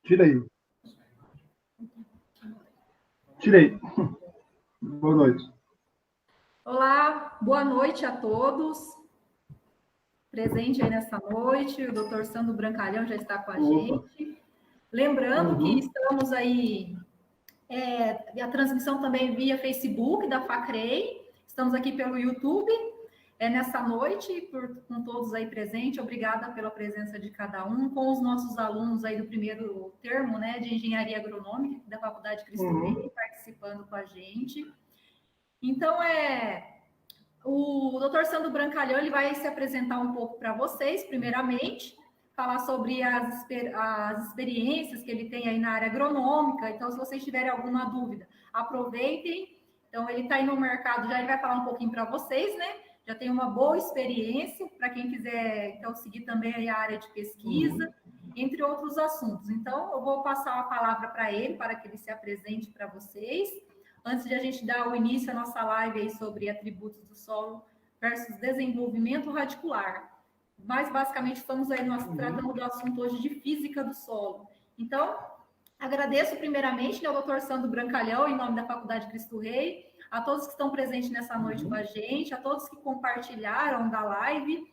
Tirei. Tirei. Boa noite. Olá, boa noite a todos. Presente aí nessa noite, o doutor Sandro Brancalhão já está com a gente. Lembrando que estamos aí, a transmissão também via Facebook da FACREI, estamos aqui pelo YouTube, nessa noite, com todos aí presentes. Obrigada pela presença de cada um, com os nossos alunos aí do primeiro termo, né, de Engenharia Agronômica da Faculdade Cristo Rei, participando com a gente. Então, o doutor Sandro Brancalhão, ele vai se apresentar um pouco para vocês, primeiramente, falar sobre as experiências que ele tem aí na área agronômica. Então, se vocês tiverem alguma dúvida, aproveitem. Então, ele está aí no mercado, já ele vai falar um pouquinho para vocês, né? Já tem uma boa experiência, para quem quiser, então, seguir também aí a área de pesquisa, entre outros assuntos. Então, eu vou passar a palavra para ele, para que ele se apresente para vocês. Antes de a gente dar o início à nossa live aí sobre atributos do solo versus desenvolvimento radicular. Mas, basicamente, estamos aí tratando do assunto hoje de física do solo. Então, agradeço primeiramente, né, ao doutor Sandro Brancalhão, em nome da Faculdade Cristo Rei, a todos que estão presentes nessa noite com a gente, a todos que compartilharam da live.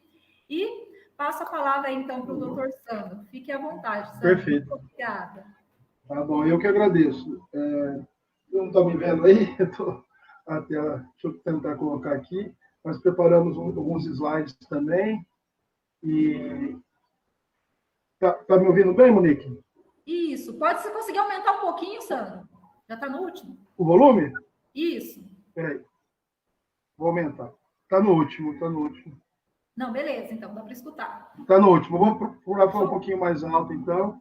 E passo a palavra aí, então, para o doutor Sandro. Fique à vontade, Sandro. Perfeito. Muito obrigada. Tá bom, eu que agradeço. Não estão me vendo aí? A tela, deixa eu tentar colocar aqui. Nós preparamos alguns slides também. E tá me ouvindo bem, Monique? Isso. Pode você conseguir aumentar um pouquinho, Sandro? Já está no último. O volume? Isso. Peraí. Vou aumentar. Está no último. Não, beleza, então, dá para escutar. Está no último. Vamos procurar falar um pouquinho mais alto, então.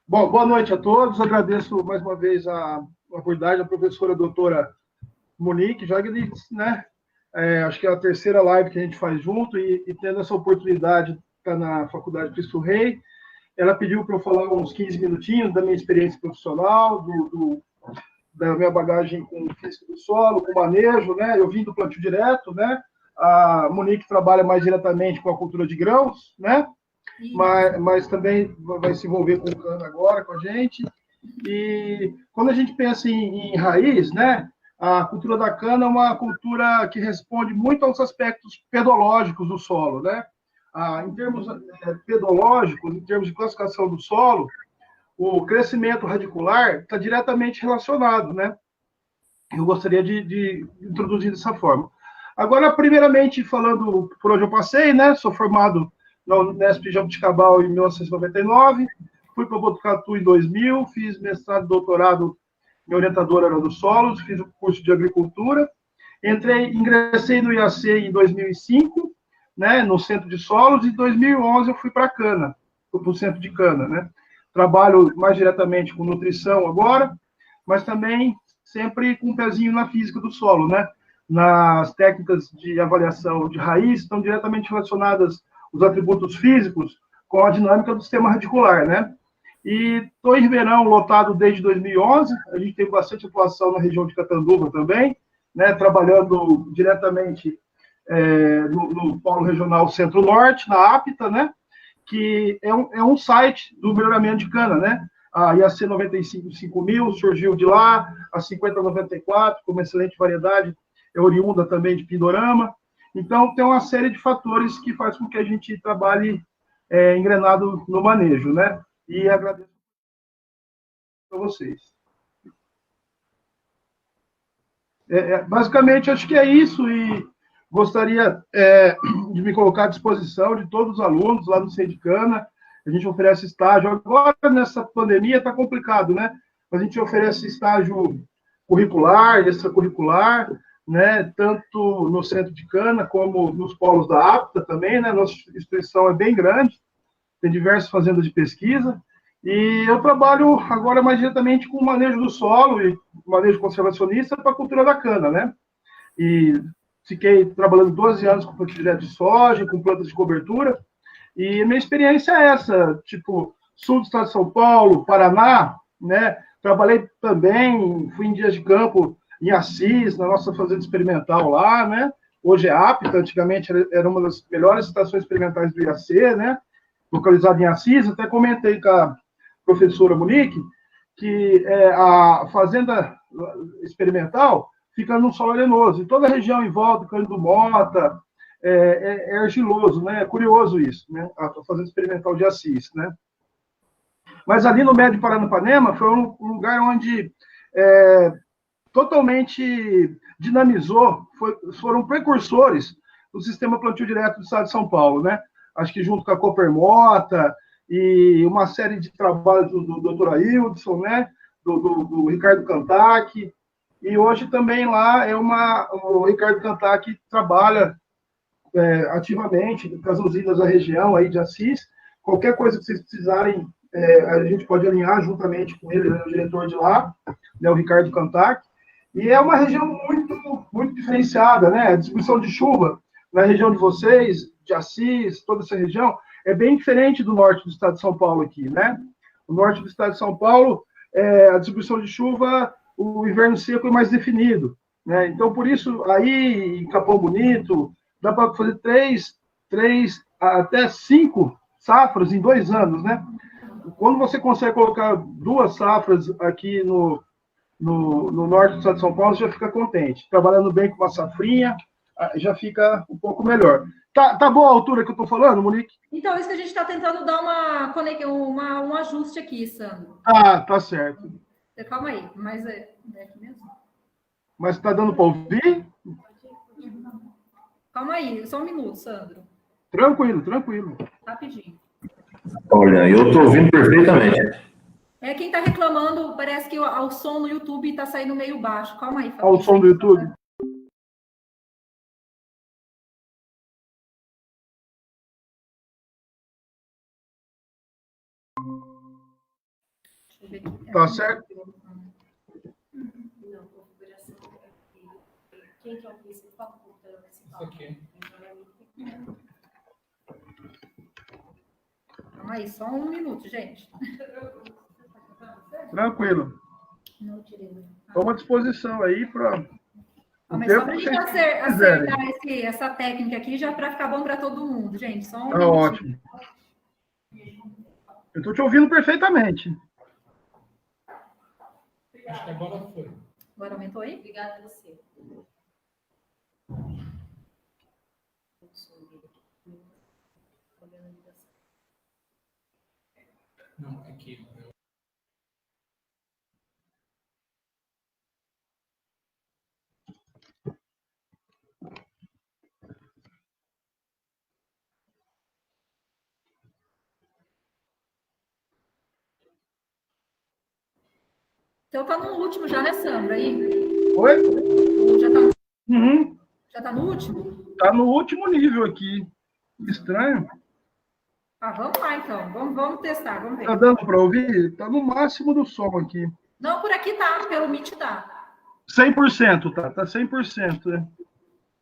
Bom, boa noite a todos. Agradeço mais uma vez a oportunidade da professora doutora Monique, já que, né, acho que é a terceira live que a gente faz junto, e tendo essa oportunidade de estar na Faculdade Cristo Rei, ela pediu para eu falar uns 15 minutinhos da minha experiência profissional, da minha bagagem com física do solo, com manejo, né? Eu vim do plantio direto, né? A Monique trabalha mais diretamente com a cultura de grãos, né? Mas também vai se envolver com o cana agora, com a gente. E quando a gente pensa em raiz, né? A cultura da cana é uma cultura que responde muito aos aspectos pedológicos do solo, né? Em termos pedológicos, em termos de classificação do solo, o crescimento radicular está diretamente relacionado, né? Eu gostaria de introduzir dessa forma. Agora, primeiramente, falando por onde eu passei, né? Sou formado na Unesp Jabuticabal em 1999, fui para Botucatu em 2000, fiz mestrado e doutorado em orientadora dos solos, fiz o curso de agricultura, ingressei no IAC em 2005, né, no centro de solos, e em 2011 eu fui para a cana, para o centro de cana, né? Trabalho mais diretamente com nutrição agora, mas também sempre com um pezinho na física do solo, né? Nas técnicas de avaliação de raiz, estão diretamente relacionadas os atributos físicos com a dinâmica do sistema radicular, né? E estou em Ribeirão lotado desde 2011, a gente tem bastante atuação na região de Catanduva também, né? Trabalhando diretamente no Polo Regional Centro-Norte, na APTA, né? Que é um site do melhoramento de cana, né? A IAC 95.000 surgiu de lá, a 5094, com uma excelente variedade, é oriunda também de Pindorama. Então, tem uma série de fatores que faz com que a gente trabalhe engrenado no manejo, né? E agradeço a vocês. Basicamente, acho que é isso, e gostaria de me colocar à disposição de todos os alunos lá do Sindicana. A gente oferece estágio. Agora, nessa pandemia, está complicado, né? A gente oferece estágio curricular, extracurricular, né? Tanto no centro de Cana, como nos polos da APTA também, né? Nossa instituição é bem grande, tem diversas fazendas de pesquisa, e eu trabalho agora mais diretamente com o manejo do solo e manejo conservacionista para a cultura da cana, né? E fiquei trabalhando 12 anos com plantio direto de soja, com plantas de cobertura, e a minha experiência é essa, tipo, sul do estado de São Paulo, Paraná, né? Trabalhei também, fui em dias de campo em Assis, na nossa fazenda experimental lá, né? Hoje é APTA, antigamente era uma das melhores estações experimentais do IAC, né? Localizada em Assis, até comentei com a professora Monique que a fazenda experimental fica num solo arenoso, e toda a região em volta, Cândido Mota, é argiloso, né? É curioso isso, né? A fazenda experimental de Assis, né? Mas ali no Médio Paranapanema foi um lugar onde totalmente dinamizou, foram precursores do sistema plantio direto do estado de São Paulo, né? Acho que junto com a Coopermota e uma série de trabalhos do Dr. Aildson, né? Do Ricardo Cantac, e hoje também lá o Ricardo Cantac trabalha ativamente com as usinas da região aí de Assis. Qualquer coisa que vocês precisarem, a gente pode alinhar juntamente com ele, o diretor de lá, né, o Ricardo Cantac. E é uma região muito, muito diferenciada, né? A distribuição de chuva na região de vocês, de Assis, toda essa região, é bem diferente do norte do estado de São Paulo aqui, né? O norte do estado de São Paulo, a distribuição de chuva, o inverno seco é mais definido, né? Então, por isso, aí em Capão Bonito, dá para fazer 3 até 5 safras em 2 anos, né? Quando você consegue colocar 2 safras aqui no norte do estado de São Paulo, você já fica contente. Trabalhando bem com uma safrinha, já fica um pouco melhor. Tá boa a altura que eu estou falando, Monique? Então, isso que a gente está tentando dar um ajuste aqui, Sandro. Tá certo. Calma aí, mas é aqui mesmo? Mas está dando para ouvir? Calma aí, só um minuto, Sandro. Tranquilo. Rapidinho. Olha, eu estou ouvindo perfeitamente. Quem está reclamando, parece que o som no YouTube está saindo meio baixo. Calma aí, Fabrício. Olha o som do YouTube. Tá certo? Quem que é o principal computador principal? Isso aqui. Calma aí, só um minuto, gente. Tranquilo. Não tirei. Estou à disposição aí para... Mas só para a gente acertar essa técnica aqui, já para ficar bom para todo mundo, gente. Só um minuto. Ótimo. Eu estou te ouvindo perfeitamente. Acho que agora foi. Agora aumentou aí? Obrigada a você. Não, aqui. Então tá no último já, né, Sandra? Aí? Oi? Já tá, Uhum. já tá no último? Tá no último nível aqui. Estranho. Vamos lá, então. Vamos testar, vamos ver. Tá dando para ouvir? Tá no máximo do som aqui. Não, por aqui tá. Pelo Meet dá. 100%, tá? Tá 100%, né?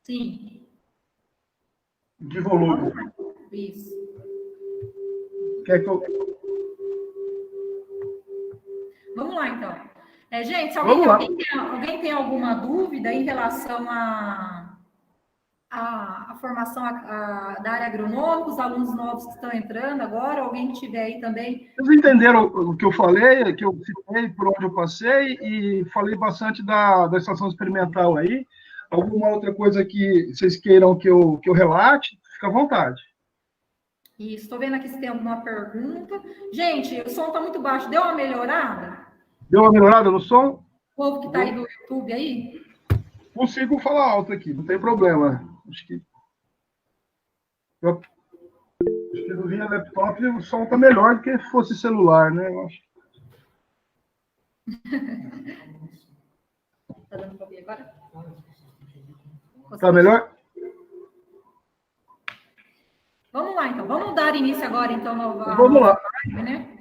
Sim. De volume. Isso. Quer que eu... Vamos lá, então. Gente, se alguém tem alguma dúvida em relação à formação da área agronômica, os alunos novos que estão entrando agora, alguém que estiver aí também. Vocês entenderam o que eu falei, que eu citei, por onde eu passei, e falei bastante da estação experimental aí. Alguma outra coisa que vocês queiram que eu relate, fica à vontade. Isso, estou vendo aqui se tem alguma pergunta. Gente, o som está muito baixo, deu uma melhorada? Deu uma melhorada no som? O povo que está aí do YouTube aí? consigo falar alto aqui, não tem problema. Acho que no via laptop o som está melhor do que se fosse celular, né? Eu acho. Tá dando para ouvir agora? Tá melhor? Vamos lá, então. Vamos dar início agora, então, Vamos lá. Live, né?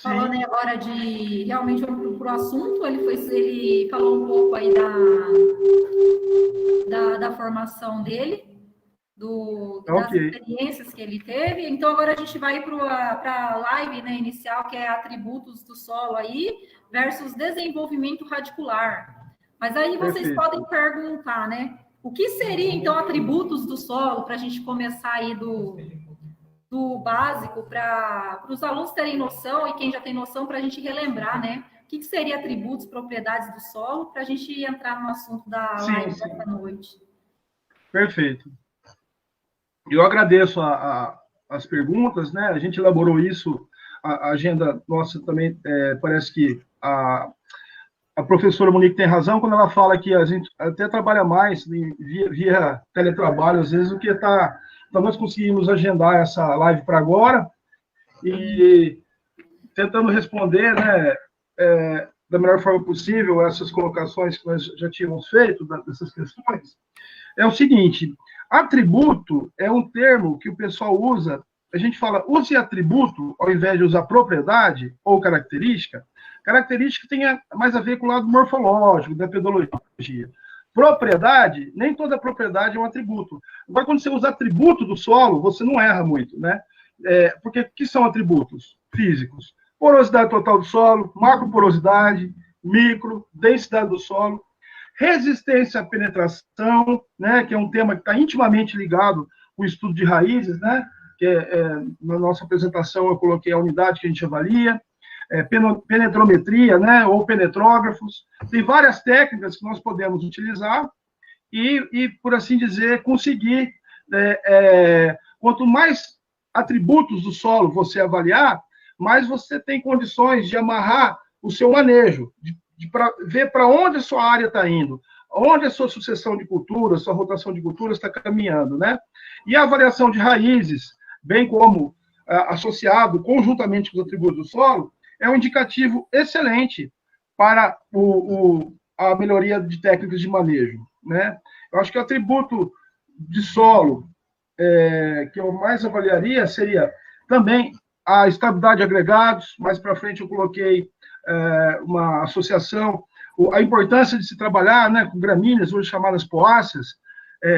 Falando aí agora de realmente para o assunto, ele falou um pouco aí da formação dele, das experiências que ele teve. Então, agora a gente vai para a live, né, inicial, que é atributos do solo aí, versus desenvolvimento radicular. Mas aí vocês podem perguntar, né? O que seria, então, atributos do solo, para a gente começar aí do básico, para os alunos terem noção, e quem já tem noção, para a gente relembrar, né? O que seria atributos, propriedades do solo, para a gente entrar no assunto da live dessa noite. Perfeito. Eu agradeço as perguntas, né? A gente elaborou isso, a agenda nossa também, parece que a professora Monique tem razão quando ela fala que a gente até trabalha mais via teletrabalho, às vezes, do que então nós conseguimos agendar essa live para agora e tentando responder, né, da melhor forma possível essas colocações que nós já tínhamos feito, dessas questões. É o seguinte, atributo é um termo que o pessoal usa, a gente fala, use atributo ao invés de usar propriedade ou característica. Característica tem mais a ver com o lado morfológico, da pedologia. Propriedade, nem toda propriedade é um atributo. Agora, quando você usa atributo do solo, você não erra muito, né? Porque o que são atributos físicos? Porosidade total do solo, macroporosidade, micro, densidade do solo, resistência à penetração, né? Que é um tema que está intimamente ligado com o estudo de raízes, né? Que na nossa apresentação eu coloquei a unidade que a gente avalia, penetrometria, né, ou penetrógrafos. Tem várias técnicas que nós podemos utilizar e por assim dizer, conseguir, quanto mais atributos do solo você avaliar, mais você tem condições de amarrar o seu manejo, de ver para onde a sua área está indo, onde a sua sucessão de culturas, sua rotação de culturas está caminhando, né? E a avaliação de raízes, bem como associado conjuntamente com os atributos do solo, é um indicativo excelente para a melhoria de técnicas de manejo, né? Eu acho que o atributo de solo que eu mais avaliaria seria também a estabilidade de agregados. Mais para frente eu coloquei uma associação, a importância de se trabalhar, né, com gramíneas, hoje chamadas poáceas,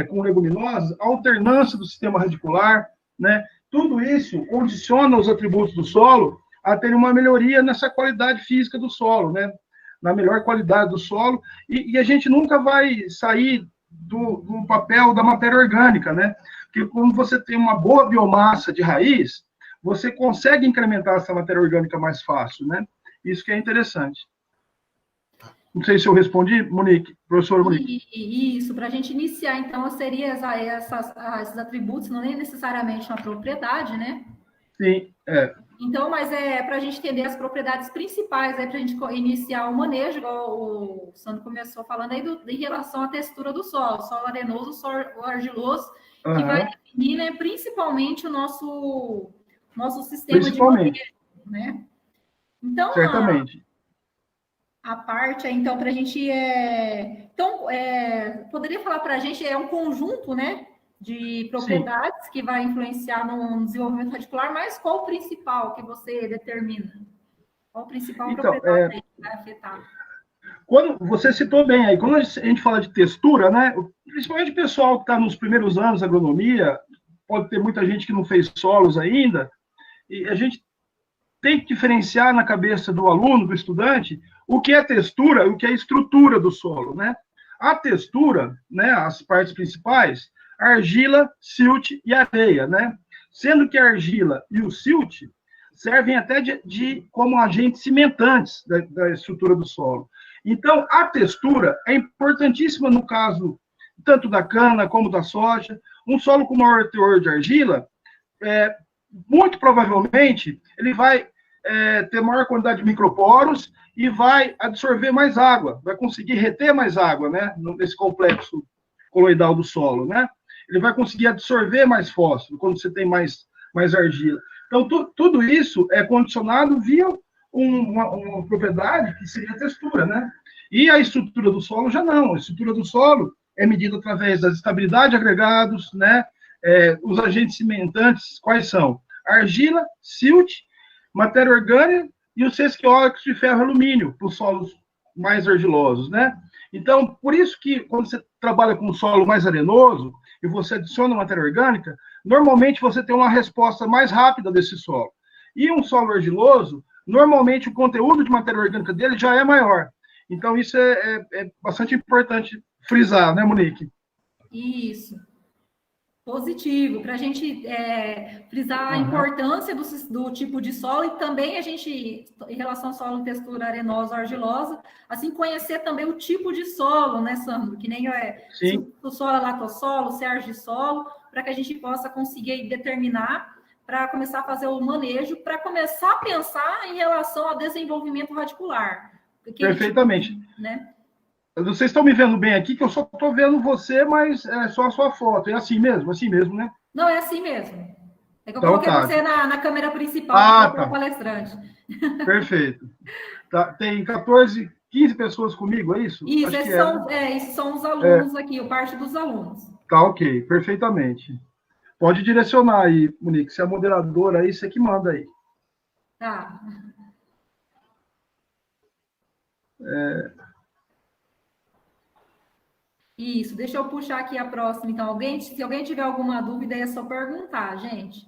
com leguminosas, a alternância do sistema radicular, né? Tudo isso condiciona os atributos do solo a ter uma melhoria nessa qualidade física do solo, né? Na melhor qualidade do solo, e a gente nunca vai sair do papel da matéria orgânica, né? Porque quando você tem uma boa biomassa de raiz, você consegue incrementar essa matéria orgânica mais fácil, né? Isso que é interessante. Não sei se eu respondi, Monique, professora Monique. Isso, para a gente iniciar, então, seria esses atributos, não é necessariamente uma propriedade, né? Sim, Então, mas para a gente entender as propriedades principais, para a gente iniciar o manejo, igual o Sandro começou falando aí, em relação à textura do solo arenoso, solo argiloso, que vai definir, né, principalmente o nosso sistema de manejo, né? Então, certamente. A parte, então, para a gente... poderia falar para a gente, um conjunto, né, de propriedades Sim. que vai influenciar no desenvolvimento radicular, mas qual o principal que você determina? Qual a principal propriedade que vai afetar? Quando você citou bem aí, quando a gente fala de textura, né, principalmente o pessoal que está nos primeiros anos da agronomia, pode ter muita gente que não fez solos ainda, e a gente tem que diferenciar na cabeça do aluno, do estudante, o que é textura e o que é estrutura do solo, né? A textura, né, as partes principais, argila, silt e areia, né? Sendo que a argila e o silt servem até como agentes cimentantes da estrutura do solo. Então, a textura é importantíssima no caso tanto da cana como da soja. Um solo com maior teor de argila, muito provavelmente, ele vai ter maior quantidade de microporos e vai absorver mais água, vai conseguir reter mais água, né, nesse complexo coloidal do solo, né? Ele vai conseguir absorver mais fósforo quando você tem mais argila. Então, tudo isso é condicionado via uma propriedade que seria a textura, né? E a estrutura do solo já não. A estrutura do solo é medida através da estabilidade de agregados, né? Os agentes cimentantes, quais são? Argila, silt, matéria orgânica e o sesquióxido de ferro e alumínio, para os solos mais argilosos, né? Então, por isso que quando você trabalha com um solo mais arenoso e você adiciona matéria orgânica, normalmente você tem uma resposta mais rápida desse solo. E um solo argiloso, normalmente o conteúdo de matéria orgânica dele já é maior. Então, isso é bastante importante frisar, né, Monique? Isso. Positivo, para a gente frisar a importância do tipo de solo e também a gente, em relação ao solo em textura arenosa ou argilosa, assim, conhecer também o tipo de solo, né, Sandro? Que nem se o solo é latossolo, se é argissolo, para que a gente possa conseguir determinar, para começar a fazer o manejo, para começar a pensar em relação ao desenvolvimento radicular. Perfeitamente. Né? Vocês estão me vendo bem aqui, que eu só estou vendo você, mas é só a sua foto. É assim mesmo, né? Não, é assim mesmo. É que eu então, coloquei você na câmera principal, tá. Palestrante. Perfeito. Tá, tem 14, 15 pessoas comigo, é isso? Isso, esses são os alunos aqui, parte dos alunos. Tá, ok, perfeitamente. Pode direcionar aí, Monique, se é moderadora aí, você que manda aí. Tá. Isso, deixa eu puxar aqui a próxima. Então, se alguém tiver alguma dúvida, é só perguntar, gente.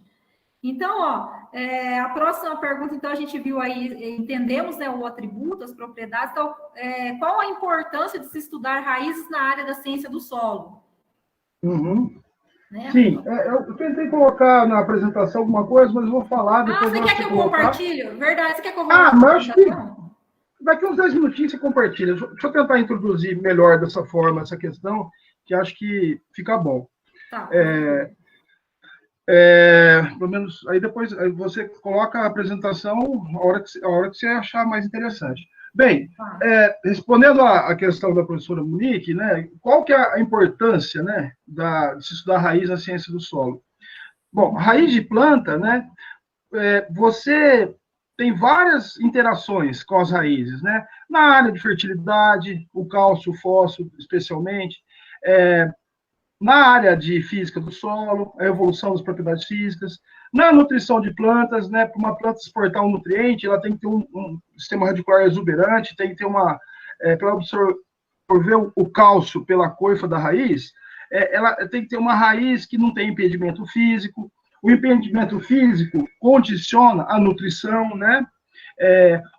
Então, a próxima pergunta, então, a gente viu aí, entendemos, né, o atributo, as propriedades. Então, qual a importância de se estudar raízes na área da ciência do solo? Né? Sim, eu tentei colocar na apresentação alguma coisa, mas eu vou falar depois. Você quer que eu compartilhe? Verdade, você quer que eu mas acho que daqui uns 10 minutinhos você compartilha. Deixa eu tentar introduzir melhor dessa forma essa questão, que acho que fica bom. Tá. Pelo menos, aí depois você coloca a apresentação a hora que você achar mais interessante. Bem, respondendo à questão da professora Monique, né, qual que é a importância, né, de se estudar raiz na ciência do solo? Bom, raiz de planta, né, você tem várias interações com as raízes, né, na área de fertilidade, o cálcio, o fósforo, especialmente, na área de física do solo, a evolução das propriedades físicas, na nutrição de plantas, né, para uma planta exportar um nutriente, ela tem que ter um sistema radicular exuberante, tem que ter para absorver o cálcio pela coifa da raiz, ela tem que ter uma raiz que não tem impedimento físico. O impedimento físico condiciona a nutrição, né?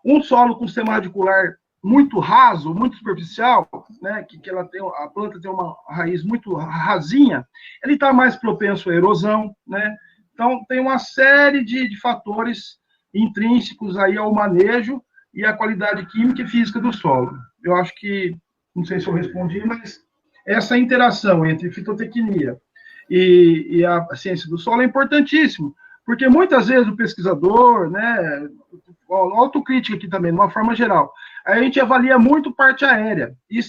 Um solo com sistema radicular muito raso, muito superficial, né, que a planta tem uma raiz muito rasinha, ele está mais propenso à erosão, né? Então, tem uma série de fatores intrínsecos aí ao manejo e à qualidade química e física do solo. Eu acho que, não sei se eu respondi, mas essa interação entre fitotecnia e a ciência do solo é importantíssimo, porque muitas vezes o pesquisador, né, autocrítica aqui também, de uma forma geral, a gente avalia muito parte aérea e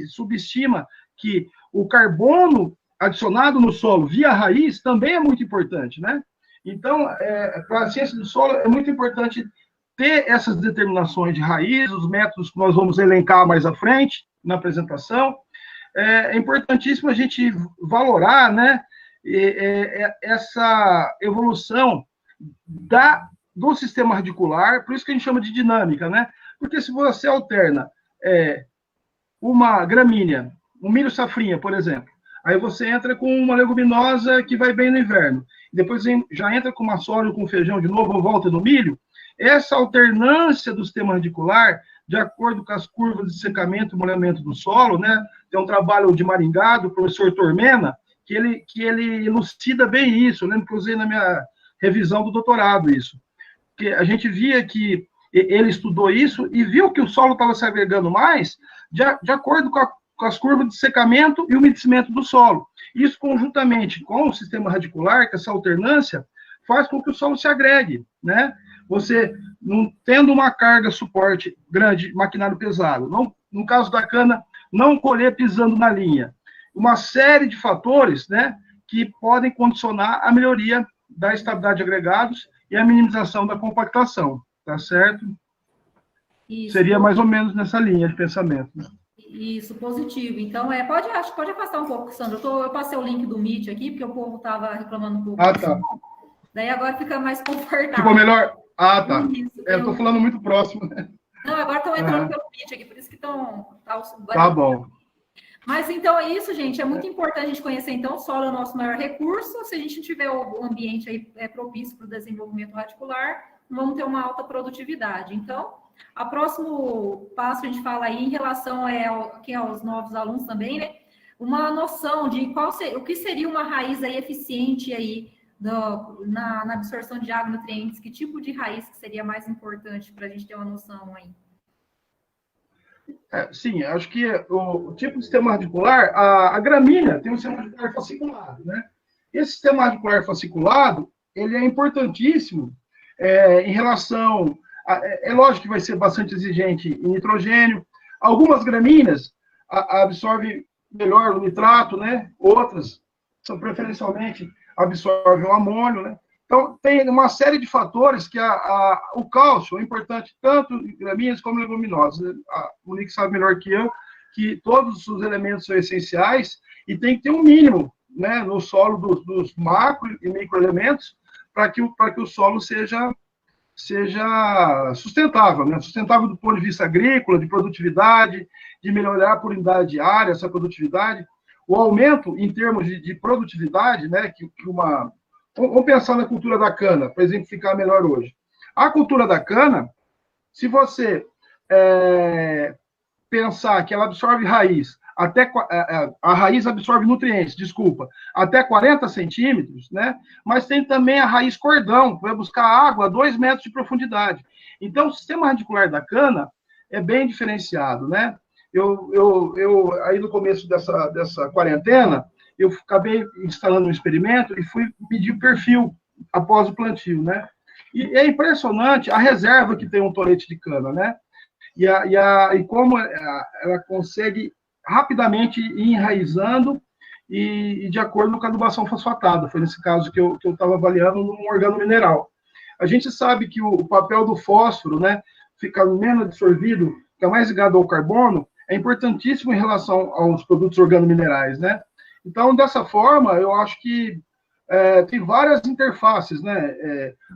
subestima que o carbono adicionado no solo via raiz também é muito importante, né? Então, para a ciência do solo é muito importante ter essas determinações de raiz, os métodos que nós vamos elencar mais à frente na apresentação. É importantíssimo a gente valorar, né, essa evolução do sistema radicular, por isso que a gente chama de dinâmica, né? Porque se você alterna uma gramínea, um milho safrinha, por exemplo, aí você entra com uma leguminosa que vai bem no inverno, depois já entra com uma soja, com feijão de novo, volta no milho, essa alternância do sistema radicular, de acordo com as curvas de secamento e molhamento do solo, né? Tem um trabalho de Maringá, do professor Tormena, que ele elucida bem isso. Eu lembro que eu usei na minha revisão do doutorado isso. Que a gente via que ele estudou isso e viu que o solo estava se agregando mais de acordo com as curvas de secamento e umedecimento do solo. Isso, conjuntamente com o sistema radicular, que essa alternância, faz com que o solo se agregue, né? você não tendo uma carga suporte grande, maquinário pesado, não, no caso da cana, não colher pisando na linha. Uma série de fatores, né, que podem condicionar a melhoria da estabilidade de agregados e a minimização da compactação, tá certo? Isso. Seria mais ou menos nessa linha de pensamento. Isso, positivo. Então, acho que pode afastar um pouco, Sandro. Eu passei o link do Meet aqui, porque o povo estava reclamando um pouco. Ah, tá. Daí agora fica mais confortável. Ficou melhor? Ah, tá. Isso, eu tô falando muito próximo, né? Não, agora estão entrando pelo Meet aqui, por isso que estão... Tá bom. Mas, então, é isso, gente. É muito importante a gente conhecer, então, o solo é o nosso maior recurso. Se a gente tiver o ambiente aí propício para o desenvolvimento radicular, vamos ter uma alta produtividade. Então, o próximo passo que a gente fala aí em relação aos novos alunos também, né? Uma noção de o que seria uma raiz aí eficiente aí na absorção de água e nutrientes, que tipo de raiz que seria mais importante para a gente ter uma noção aí? Sim, acho que o tipo de sistema radicular, a gramínea tem um sistema radicular fasciculado, né? Esse sistema radicular fasciculado, ele é importantíssimo em relação... É lógico que vai ser bastante exigente em nitrogênio. Algumas gramíneas absorvem melhor o nitrato, né? Outras, preferencialmente, absorvem o amônio, né? Então, tem uma série de fatores que o cálcio é importante tanto em gramíneas como em leguminosas. A Monique sabe melhor que eu que todos os elementos são essenciais e tem que ter um mínimo, né, no solo dos macro e microelementos para que o solo seja sustentável, né? Sustentável do ponto de vista agrícola, de produtividade, de melhorar por unidade diária essa produtividade. O aumento em termos de produtividade, né, vamos pensar na cultura da cana, para exemplificar melhor hoje. A cultura da cana, se você pensar que ela absorve raiz, a raiz absorve nutrientes, até 40 centímetros, né? Mas tem também a raiz cordão, que vai buscar água a 2 metros de profundidade. Então, o sistema radicular da cana é bem diferenciado, né? Eu aí no começo dessa quarentena, eu acabei instalando um experimento e fui medir o perfil após o plantio, né? E é impressionante a reserva que tem um tolete de cana, né? E como ela consegue rapidamente ir enraizando e de acordo com a adubação fosfatada. Foi nesse caso que eu estava avaliando num organomineral. A gente sabe que o papel do fósforo, né, fica menos absorvido, fica mais ligado ao carbono, é importantíssimo em relação aos produtos organominerais, né? Então, dessa forma, eu acho que tem várias interfaces, né?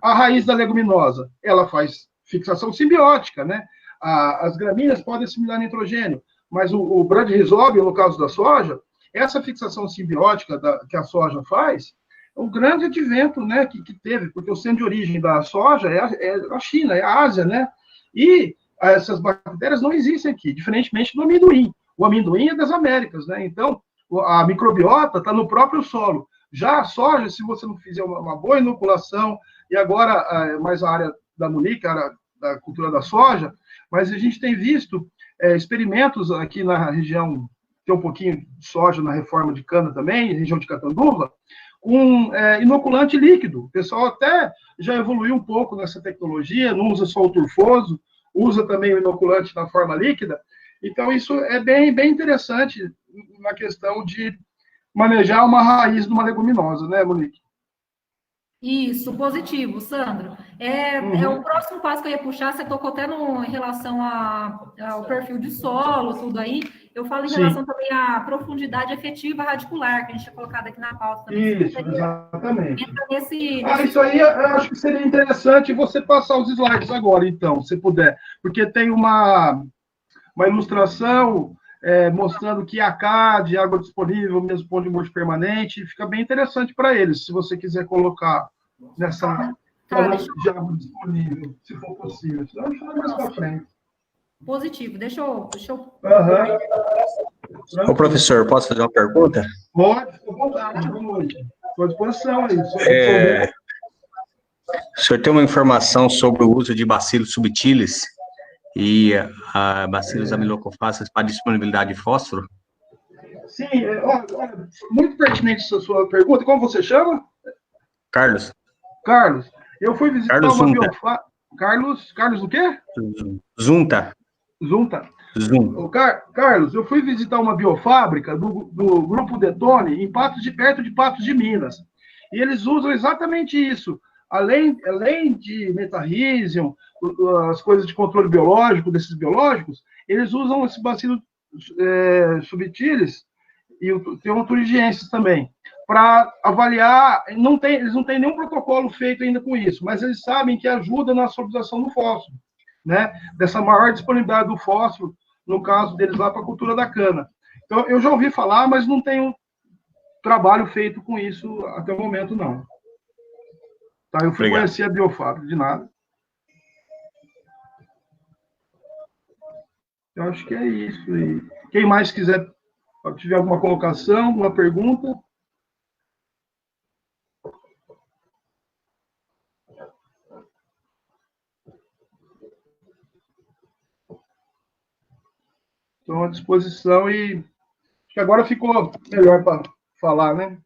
A raiz da leguminosa, ela faz fixação simbiótica, né? As gramíneas podem assimilar nitrogênio, mas o bradyrhizóbio, no caso da soja, essa fixação simbiótica que a soja faz, é um grande advento, né, que teve, porque o centro de origem da soja é a China, é a Ásia, né? E essas bactérias não existem aqui, diferentemente do amendoim. O amendoim é das Américas, né? Então, a microbiota está no próprio solo. Já a soja, se você não fizer uma boa inoculação, e agora mais a área da Monique, a área da cultura da soja, mas a gente tem visto experimentos aqui na região, tem um pouquinho de soja na reforma de cana também, região de Catanduva, com inoculante líquido. O pessoal até já evoluiu um pouco nessa tecnologia, não usa só o turfoso, usa também o inoculante na forma líquida. Então, isso é bem, bem interessante na questão de manejar uma raiz de uma leguminosa, né, Monique? Isso, positivo, Sandro. O próximo passo que eu ia puxar, você tocou até em relação ao perfil de solo, tudo aí. Eu falo em relação também à profundidade efetiva radicular, que a gente tinha colocado aqui na pauta também. Isso, exatamente. Entra isso aí eu acho que seria interessante você passar os slides agora, então, se puder. Porque tem uma ilustração mostrando que de água disponível, mesmo ponto de morte permanente, fica bem interessante para eles, se você quiser colocar nessa de água disponível, se for possível. Senão a gente vai mais para frente. Positivo. Deixa eu... Ô, professor, posso fazer uma pergunta? Pode, fica à vontade, boa noite. Estou à disposição aí. O senhor tem uma informação sobre o uso de bacilos subtilis e bacilos amilocofáceos para disponibilidade de fósforo? Sim, olha, muito pertinente essa sua pergunta. Como você chama? Carlos. Carlos, eu fui visitar Carlos uma biofábrica. Carlos o quê? Zunta. Zunta. Zum. Carlos, eu fui visitar uma biofábrica do Grupo Detone perto de Patos de Minas. E eles usam exatamente isso. Além de metarrhizium, as coisas de controle biológico, desses biológicos, eles usam esse bacilo subtilis e tem um turigiensis também, para avaliar. Eles não têm nenhum protocolo feito ainda com isso, mas eles sabem que ajuda na solubilização do fósforo, né? Dessa maior disponibilidade do fósforo, no caso deles lá para a cultura da cana. Então, eu já ouvi falar, mas não tenho trabalho feito com isso até o momento, não. Tá, eu fui conhecer a biofábrica, de nada. Eu acho que é isso. E quem mais quiser, se tiver alguma colocação, alguma pergunta. Estou à disposição e acho que agora ficou melhor para falar, né?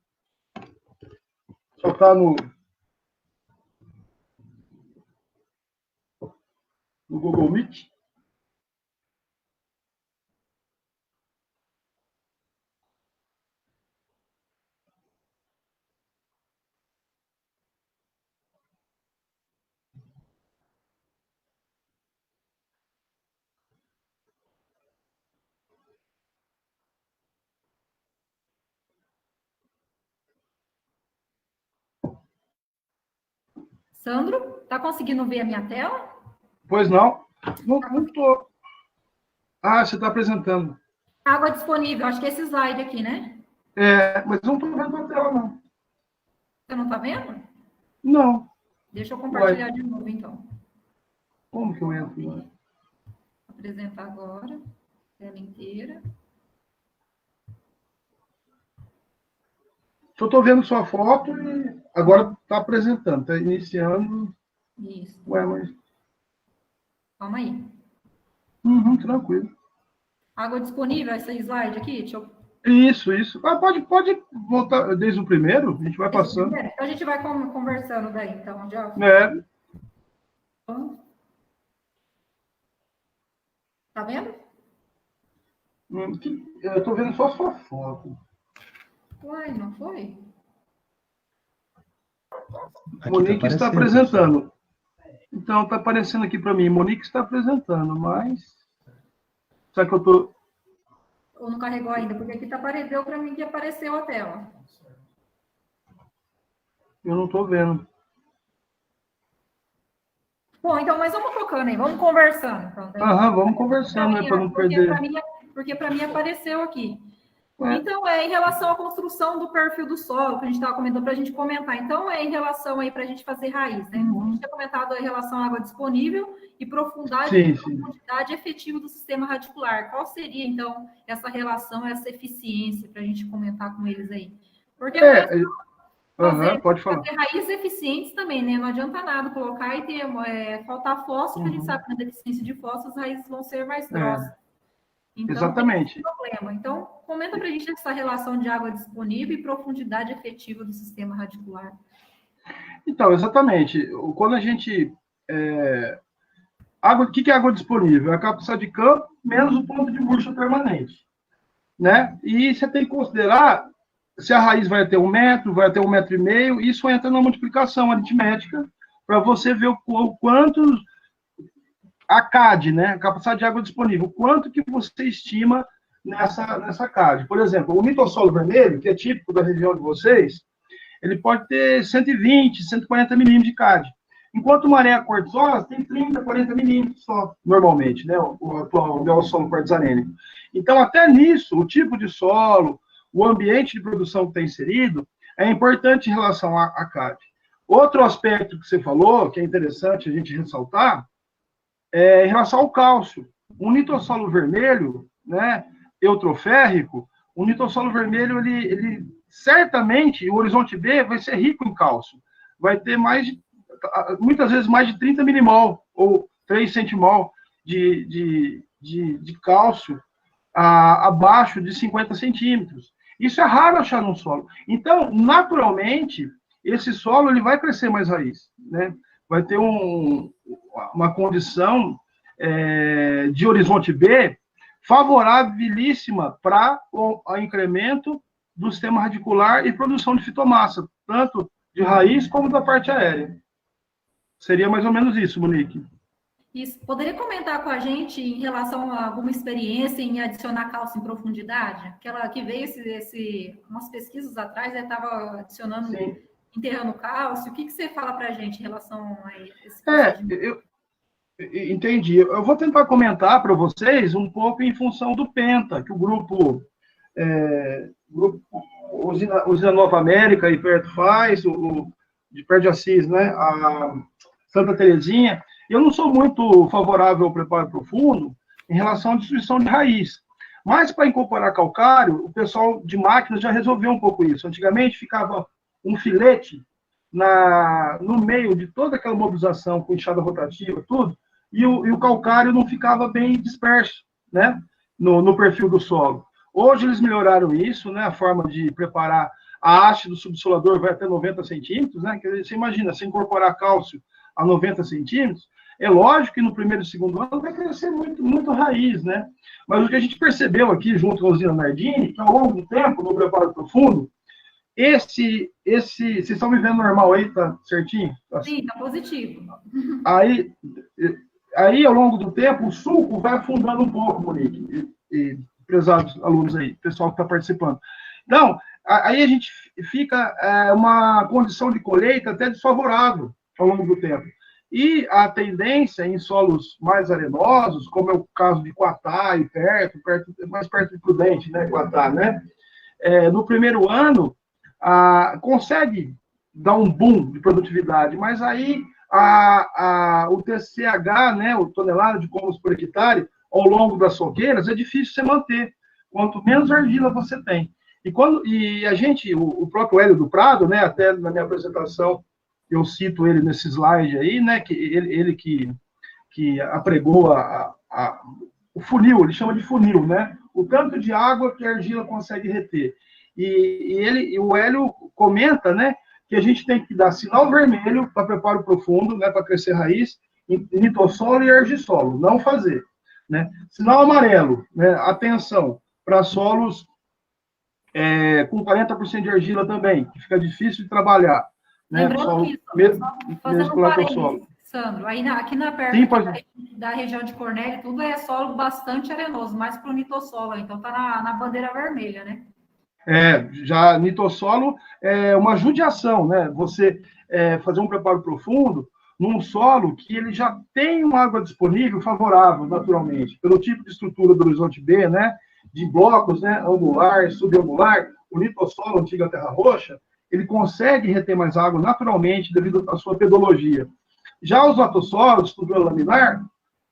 Só está no Google Meet. Sandro, tá conseguindo ver a minha tela? Pois não. Não estou. Ah, você está apresentando. Água disponível, acho que é esse slide aqui, né? Mas não estou vendo a tela, não. Você não tá vendo? Não. Deixa eu compartilhar de novo, então. Como que eu entro? Vou apresentar agora, tela inteira. Eu estou vendo sua foto e agora está apresentando, está iniciando. Isso. Ué, mas... Calma aí. Tranquilo. Água disponível, esse slide aqui? Deixa eu... Isso. Ah, pode voltar desde o primeiro? A gente vai passando. Então, a gente vai conversando daí, então. Já... Tá vendo? Eu estou vendo só sua foto. Uai, não foi? Monique está apresentando. Então, está aparecendo aqui para mim. Monique está apresentando, mas... Será que eu estou... Ou não carregou ainda? Porque aqui deu para mim que apareceu a tela. Eu não estou vendo. Bom, então, mas vamos tocando aí, vamos conversando. Então, vamos conversando, né, para não perder. Porque para mim apareceu aqui. Então, em relação à construção do perfil do solo, que a gente estava comentando, para a gente comentar. Então, em relação aí para a gente fazer raiz, né? A gente tinha comentado em relação à água disponível e profundidade efetiva do sistema radicular. Qual seria, então, essa relação, essa eficiência, para a gente comentar com eles aí? Porque pode falar. Fazer raízes eficientes também, né? Não adianta nada colocar e ter, faltar fósforo, a gente sabe que na deficiência de fósforo as raízes vão ser mais grossas. Então, exatamente. Problema. Então, comenta para a gente essa relação de água disponível e profundidade efetiva do sistema radicular. Então, exatamente. Quando a gente... o que é água disponível? É a capacidade de campo menos o ponto de murcha permanente. Né? E você tem que considerar se a raiz vai ter 1 metro, vai ter 1,5 metro, isso entra na multiplicação aritmética para você ver o quanto... A CAD, né? A capacidade de água disponível. Quanto que você estima nessa CAD? Por exemplo, o mitossolo vermelho, que é típico da região de vocês, ele pode ter 120, 140 milímetros de CAD. Enquanto maré quartzosa tem 30, 40 milímetros só, normalmente, né? O atual meossolo quartzarênico. Então, até nisso, o tipo de solo, o ambiente de produção que está inserido, é importante em relação à CAD. Outro aspecto que você falou, que é interessante a gente ressaltar, em relação ao cálcio. Um nitossolo vermelho, né, eutroférrico, o nitossolo vermelho, ele certamente, o horizonte B vai ser rico em cálcio. Vai ter muitas vezes mais de 30 milimol, ou 3 centimol de cálcio abaixo de 50 centímetros. Isso é raro achar num solo. Então, naturalmente, esse solo ele vai crescer mais raiz, né? Vai ter uma condição de horizonte B favorabilíssima para o incremento do sistema radicular e produção de fitomassa, tanto de raiz como da parte aérea. Seria mais ou menos isso, Monique. Isso. Poderia comentar com a gente em relação a alguma experiência em adicionar cálcio em profundidade? Aquela que veio umas pesquisas atrás, estava adicionando, sim, enterrando cálcio. O que você fala para a gente em relação a esse procedimento? Entendi. Eu vou tentar comentar para vocês um pouco em função do Penta, que o grupo Usina Nova América e perto faz, de perto de Assis, né? A Santa Terezinha. Eu não sou muito favorável ao preparo profundo em relação à destruição de raiz. Mas, para incorporar calcário, o pessoal de máquinas já resolveu um pouco isso. Antigamente, ficava um filete no meio de toda aquela mobilização com enxada rotativa, tudo, e o calcário não ficava bem disperso, né, no perfil do solo. Hoje, eles melhoraram isso, né, a forma de preparar a haste do subsolador vai até 90 centímetros, né, que você imagina, se incorporar cálcio a 90 centímetros, é lógico que no primeiro e segundo ano vai crescer muito, muito raiz, né? Mas o que a gente percebeu aqui, junto com a usina Nardini, que ao longo do tempo, no preparo profundo, vocês estão me vendo normal aí, tá certinho? Sim, tá positivo. Aí, ao longo do tempo, o suco vai afundando um pouco, Monique, e prezados alunos aí, pessoal que está participando. Então, aí a gente fica uma condição de colheita até desfavorável ao longo do tempo. E a tendência em solos mais arenosos, como é o caso de Quatá e mais perto de Prudente, né, Quatá, né? No primeiro ano, consegue dar um boom de produtividade, mas aí o TCH, né, o tonelada de cômodos por hectare, ao longo das soqueiras, é difícil você manter, quanto menos argila você tem. E a gente, o próprio Hélio do Prado, né, até na minha apresentação, eu cito ele nesse slide aí, né, que ele que apregou o funil, ele chama de funil, né, o tanto de água que a argila consegue reter. E o Hélio comenta, né, que a gente tem que dar sinal vermelho para preparo profundo, né, para crescer raiz, em nitossolo e argissolo, não fazer, né. Sinal amarelo, né, atenção, para solos com 40% de argila também, que fica difícil de trabalhar. Lembrando que, fazendo um parênteses, Sandro, aqui na perto da região de Cornélio, tudo é solo bastante arenoso, mais para o nitossolo, então está na bandeira vermelha, né? Já nitossolo é uma judiação, né? Você fazer um preparo profundo num solo que ele já tem uma água disponível favorável, naturalmente, pelo tipo de estrutura do horizonte B, né? De blocos, né? Angular, subangular, o nitossolo, antiga terra roxa, ele consegue reter mais água naturalmente devido à sua pedologia. Já os latossolos, estrutura laminar,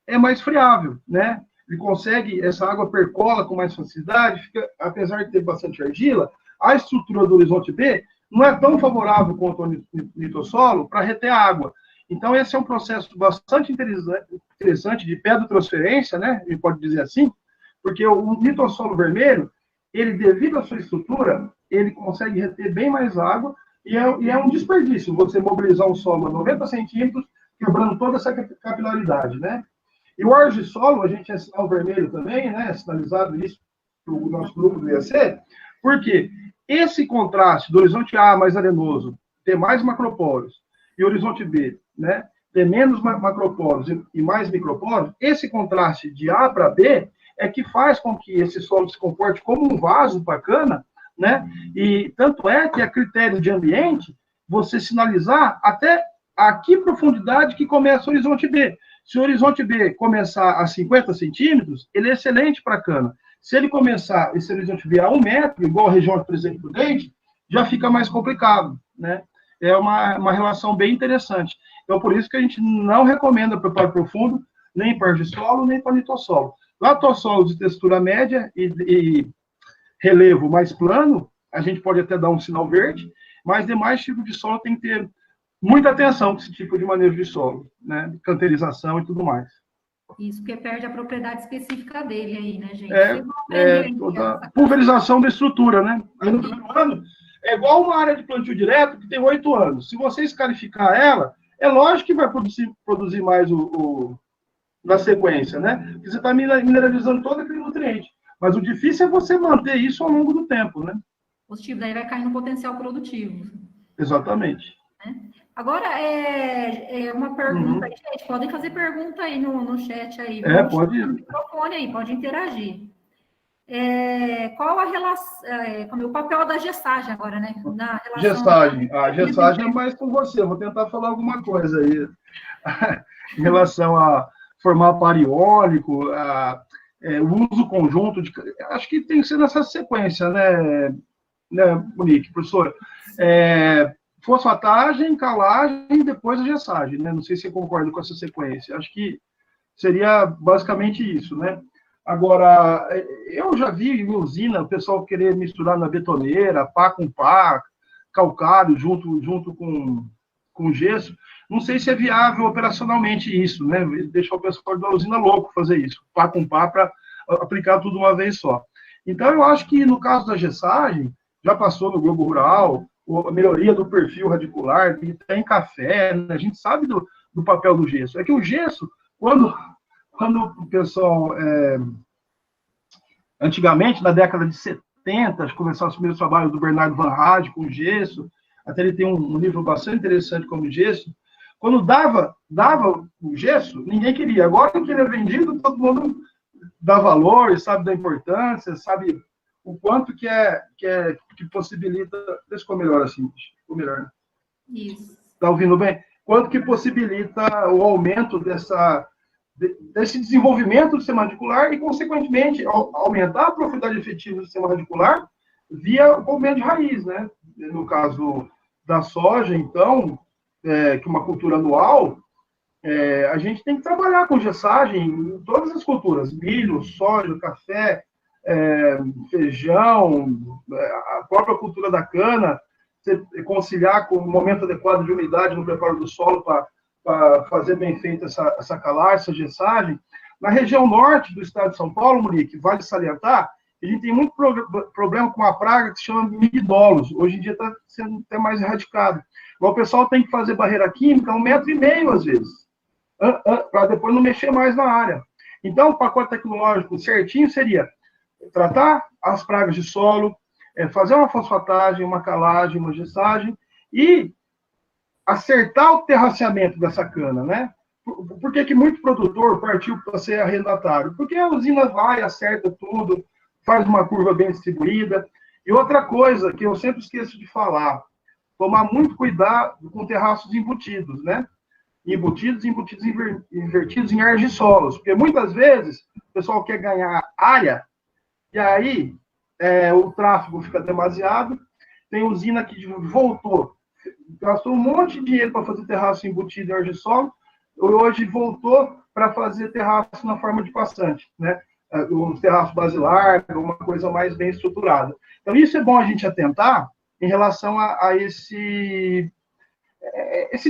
é mais friável, né? Ele consegue, essa água percola com mais facilidade, apesar de ter bastante argila, a estrutura do horizonte B não é tão favorável quanto o nitossolo para reter água. Então, esse é um processo bastante interessante de pedotransferência, né? A gente pode dizer assim, porque o nitossolo vermelho, ele, devido à sua estrutura, ele consegue reter bem mais água e é um desperdício você mobilizar um solo a 90 centímetros, quebrando toda essa capilaridade, né? E o argissolo, a gente é sinal vermelho também, né? Sinalizado isso para o nosso grupo do IAC, porque esse contraste do horizonte A mais arenoso, ter mais macropórios, e o horizonte B, né? Ter menos macropórios e mais micropórios, esse contraste de A para B é que faz com que esse solo se comporte como um vaso bacana, né? E tanto é que a critério de ambiente, você sinalizar até a que profundidade que começa o horizonte B. Se o horizonte B começar a 50 centímetros, ele é excelente para a cana. Se ele começar esse horizonte B a 1 metro, igual a região de Presidente Prudente, já fica mais complicado, né? É uma relação bem interessante. Então, por isso que a gente não recomenda preparo profundo, nem para argissolo, nem para nitossolo. Latossolos de textura média e relevo mais plano, a gente pode até dar um sinal verde, mas demais tipos de solo tem que ter muita atenção com esse tipo de manejo de solo, né? Canterização e tudo mais. Isso, porque perde a propriedade específica dele aí, né, gente? Toda a pulverização da estrutura, né? Aí no primeiro ano, é igual uma área de plantio direto que tem 8 anos. Se você escarificar ela, É lógico que vai produzir mais na sequência, né? Porque você está mineralizando todo aquele nutriente. Mas o difícil é você manter isso ao longo do tempo, né? Positivo, daí vai cair no potencial produtivo. Exatamente. Né? Agora, uma pergunta aí, gente. Podem fazer pergunta aí no chat aí. Pode ir. No microfone aí, pode interagir. Qual a relação, o papel da gessagem agora, né? Na relação... Gessagem. A gessagem é mais com você. Eu vou tentar falar alguma coisa aí em relação a formar pariônico, o uso conjunto de... Acho que tem que ser nessa sequência, né, Monique, professora? Fosfatagem, calagem e depois a gessagem, né? Não sei se você concorda com essa sequência. Acho que seria basicamente isso, né? Agora, eu já vi em usina o pessoal querer misturar na betoneira, pá com pá, calcário junto com gesso. Não sei se é viável operacionalmente isso, né? Deixar o pessoal da usina louco fazer isso, pá com pá, para aplicar tudo uma vez só. Então, eu acho que no caso da gessagem, já passou no Globo Rural, a melhoria do perfil radicular, que tem café, né? A gente sabe do papel do gesso. É que o gesso, quando o pessoal, antigamente, na década de 70, começaram os primeiros trabalhos do Bernardo Van Rade com gesso, até ele tem um livro bastante interessante como gesso. Quando dava o gesso, ninguém queria. Agora que ele é vendido, todo mundo dá valor, sabe da importância, sabe o quanto que possibilita... Deixa eu ficou melhor assim. Ficou melhor, né? Isso. Está ouvindo bem? Quanto que possibilita o aumento desse desenvolvimento do sistema radicular e, consequentemente, aumentar a profundidade efetiva do sistema radicular via o aumento de raiz, né? No caso da soja, então, que é uma cultura anual, a gente tem que trabalhar com gessagem em todas as culturas, milho, soja, café, feijão, a própria cultura da cana, você conciliar com o momento adequado de umidade no preparo do solo para fazer bem feita essa calagem, essa gessagem. Na região norte do estado de São Paulo, Monique, vale salientar, a gente tem muito problema com uma praga que se chama migdolos. Hoje em dia está sendo até mais erradicado. Mas o pessoal tem que fazer barreira química 1,5 metro, às vezes, para depois não mexer mais na área. Então, o pacote tecnológico certinho seria tratar as pragas de solo, fazer uma fosfatagem, uma calagem, uma gessagem e acertar o terraceamento dessa cana, né? Por que muito produtor partiu para ser arrendatário? Porque a usina vai, acerta tudo, faz uma curva bem distribuída. E outra coisa que eu sempre esqueço de falar, tomar muito cuidado com terraços embutidos, né? Embutidos invertidos em argissolos, porque muitas vezes o pessoal quer ganhar área e aí o tráfego fica demasiado. Tem usina que voltou, gastou um monte de dinheiro para fazer terraço embutido em argissolo, hoje voltou para fazer terraço na forma de passante, né? Um terraço basilar, uma coisa mais bem estruturada. Então, isso é bom a gente atentar em relação a esse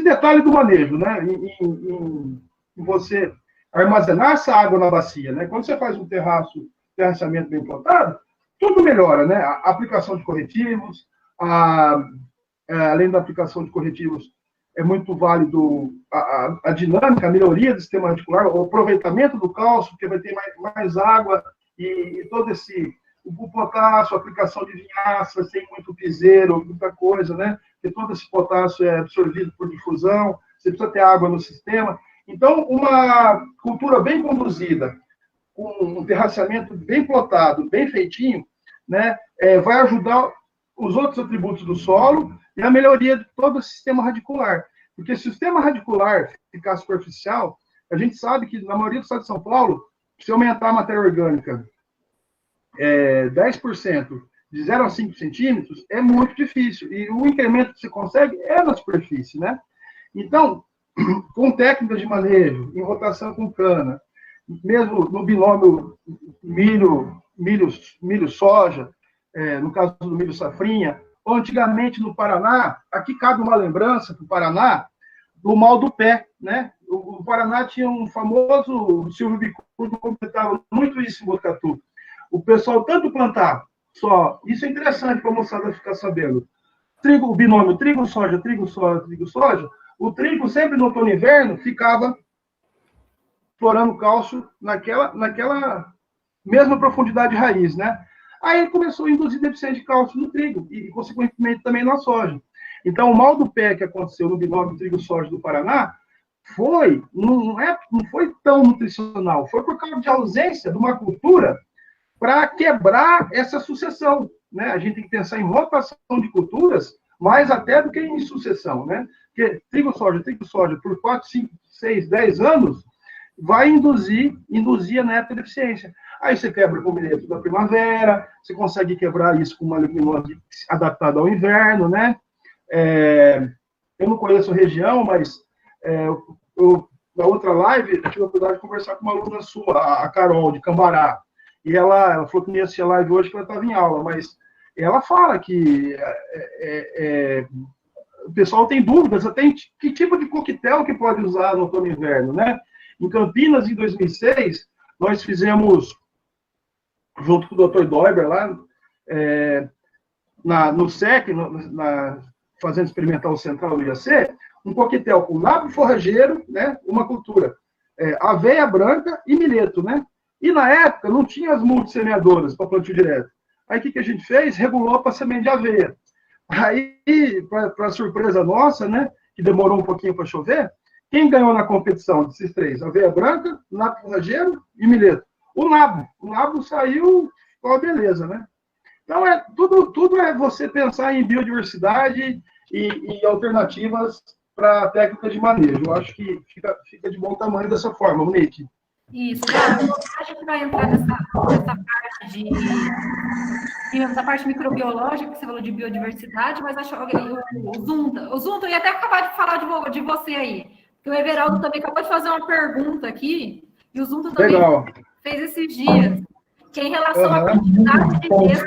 detalhe do manejo, né? Em você armazenar essa água na bacia, né? Quando você faz um terraceamento bem plantado, tudo melhora, né? A aplicação de corretivos, além da aplicação de corretivos, é muito válido a dinâmica, a melhoria do sistema radicular, o aproveitamento do cálcio, porque vai ter mais água, e todo o potássio, a aplicação de vinhaça, sem muito piseiro, muita coisa, né? Porque todo esse potássio é absorvido por difusão, você precisa ter água no sistema. Então, uma cultura bem conduzida, com um terraceamento bem plotado, bem feitinho, né? Vai ajudar os outros atributos do solo e a melhoria de todo o sistema radicular. Porque se o sistema radicular ficar superficial, a gente sabe que na maioria do estado de São Paulo, se aumentar a matéria orgânica 10%, de 0 a 5 centímetros, é muito difícil. E o incremento que você consegue é na superfície, né? Então, com técnicas de manejo, em rotação com cana, mesmo no binômio milho-soja, no caso do milho safrinha, ou antigamente no Paraná, aqui cabe uma lembrança para o Paraná, do mal do pé, né? O Paraná tinha um famoso, o Silvio Bicudo completava muito isso em Botucatu. O pessoal tanto plantava só, isso é interessante para a moçada ficar sabendo, o binômio trigo-soja, trigo-soja, trigo-soja, O trigo sempre no outono e inverno ficava florando cálcio naquela mesma profundidade de raiz, né? Aí ele começou a induzir deficiência de cálcio no trigo e, consequentemente, também na soja. Então, o mal do pé que aconteceu no binômio trigo-soja do Paraná não foi tão nutricional, foi por causa de ausência de uma cultura para quebrar essa sucessão, né? A gente tem que pensar em rotação de culturas, mais até do que em sucessão, né? Porque trigo-soja, por 4, 5, 6, 10 anos, vai induzir a netodeficiência. Aí você quebra com o milheto da primavera, você consegue quebrar isso com uma leguminosa adaptada ao inverno, né? Eu não conheço a região, mas na outra live, eu tive a oportunidade de conversar com uma aluna sua, a Carol, de Cambará. E ela falou que não ia assistir a live hoje, que ela estava em aula, mas ela fala que o pessoal tem dúvidas até em que tipo de coquetel que pode usar no outono e inverno, né? Em Campinas, em 2006, nós fizemos, junto com o Dr. Doiber, lá, no SEC, na Fazenda Experimental Central do IAC, um coquetel com nabo forrageiro, né, uma cultura, aveia branca e milheto, né? E na época não tinha as multissemeadoras para plantio direto. Aí o que a gente fez? Regulou para semente de aveia. Aí, para surpresa nossa, né, que demorou um pouquinho para chover, quem ganhou na competição desses três? Aveia branca, nabo forrageiro e milheto. O nabo saiu, ficou uma beleza, né? Então, tudo é você pensar em biodiversidade e alternativas para técnicas de manejo. Eu acho que fica de bom tamanho dessa forma, Monique. Isso, a gente vai entrar nessa parte microbiológica, que você falou de biodiversidade, mas acho que o Zunta, eu ia até acabar de falar de você aí, porque o Everaldo também acabou de fazer uma pergunta aqui, e o Zunta também fez esses dias, que é em relação à quantidade de texto,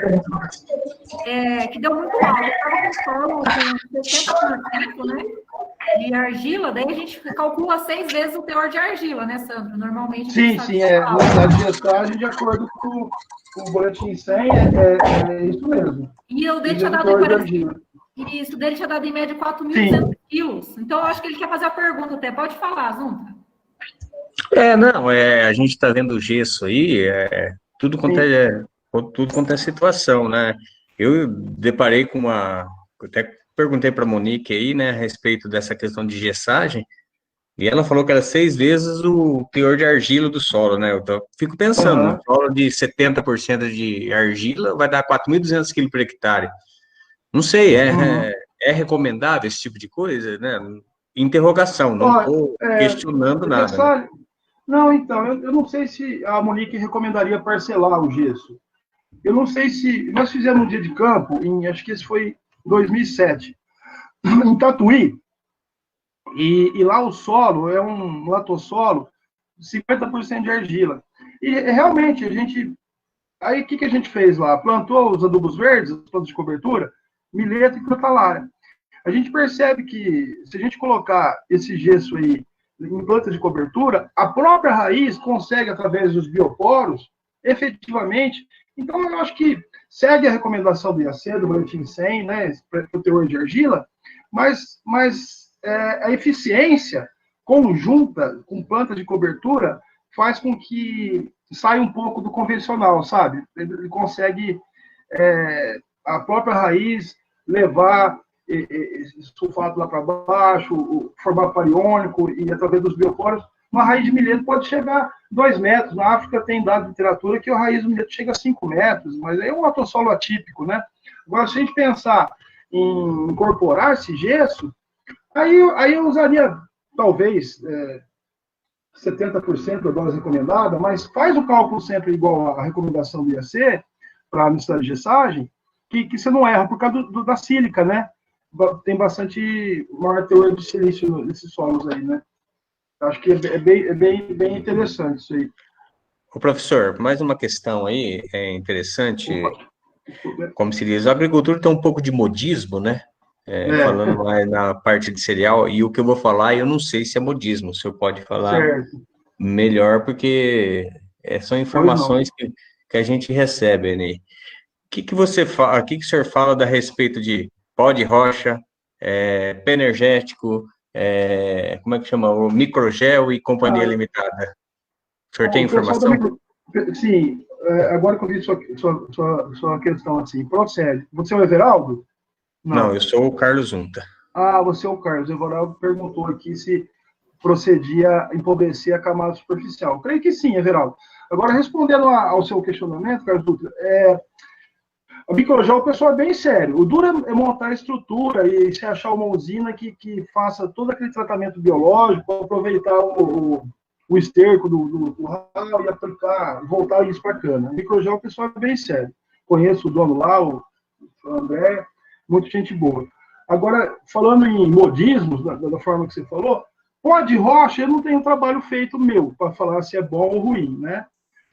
que deu muito alto. Eu estava com com 60%, né, de argila, daí a gente calcula 6 vezes o teor de argila, né, Sandro? Normalmente. Sim, na gestagem, de acordo com o boletim 100, é isso mesmo. E o dele tinha dado isso, dele tinha dado em média 4.200 quilos. Então, eu acho que ele quer fazer a pergunta até. Pode falar, Zunta. A gente está vendo o gesso aí, tudo quanto é situação, né? Eu deparei com até perguntei para a Monique aí, né, a respeito dessa questão de gessagem, e ela falou que era 6 vezes o teor de argila do solo, né? Eu fico pensando, um solo de 70% de argila vai dar 4.200 quilos por hectare. Não sei, é recomendável esse tipo de coisa, né? Interrogação, não estou questionando nada. Né? Não, então, eu não sei se a Monique recomendaria parcelar o gesso. Eu não sei se... Nós fizemos um dia de campo, acho que esse foi 2007, em Tatuí, e lá o solo é um latossolo, 50% de argila. E realmente, aí o que a gente fez lá? Plantou os adubos verdes, as plantas de cobertura, milheto e crotalária. A gente percebe que, se a gente colocar esse gesso aí em plantas de cobertura, a própria raiz consegue, através dos bioporos, efetivamente. Então, eu acho que segue a recomendação do IAC, do boletim 100, né, para o teor de argila, mas a eficiência conjunta com planta de cobertura faz com que saia um pouco do convencional, sabe? Ele consegue, a própria raiz, levar esse sulfato lá para baixo, o formato pariônico, e através dos bioporos, uma raiz de milheto pode chegar a 2 metros. Na África tem dado de literatura que a raiz do milheto chega a 5 metros, mas é um latossolo atípico, né? Agora, se a gente pensar em incorporar esse gesso, aí eu usaria, talvez, 70% da dose recomendada, mas faz o cálculo sempre igual à recomendação do IAC, para a necessidade de gessagem, que você não erra, por causa da sílica, né? Tem bastante maior teor de silício nesses solos aí, né? Acho que é bem interessante isso aí. Ô, professor, mais uma questão aí, interessante. Como se diz, a agricultura tem um pouco de modismo, né? Falando mais na parte de cereal, e o que eu vou falar, eu não sei se é modismo, o senhor pode falar melhor, porque são informações que a gente recebe, né? O que você fala, o senhor fala a respeito de pó de rocha, pé energético, como é que chama? O Microgel e Companhia Limitada. O senhor tem informação? Sim, agora que eu vi sua questão assim, procede. Você é o Everaldo? Não, eu sou o Carlos Unta. Ah, você é o Carlos. O Everaldo perguntou aqui se procedia empobrecer a camada superficial. Eu creio que sim, Everaldo. Agora, respondendo ao seu questionamento, Carlos Dutra, a Microgel, o pessoal é bem sério. O duro é montar a estrutura e se achar uma usina que faça todo aquele tratamento biológico, aproveitar o esterco do ralo e aplicar, voltar isso para a cana. A Microgel, o pessoal é bem sério. Conheço o dono lá, o André, muita gente boa. Agora, falando em modismos, da forma que você falou, pó de rocha, eu não tenho trabalho feito meu para falar se é bom ou ruim, né?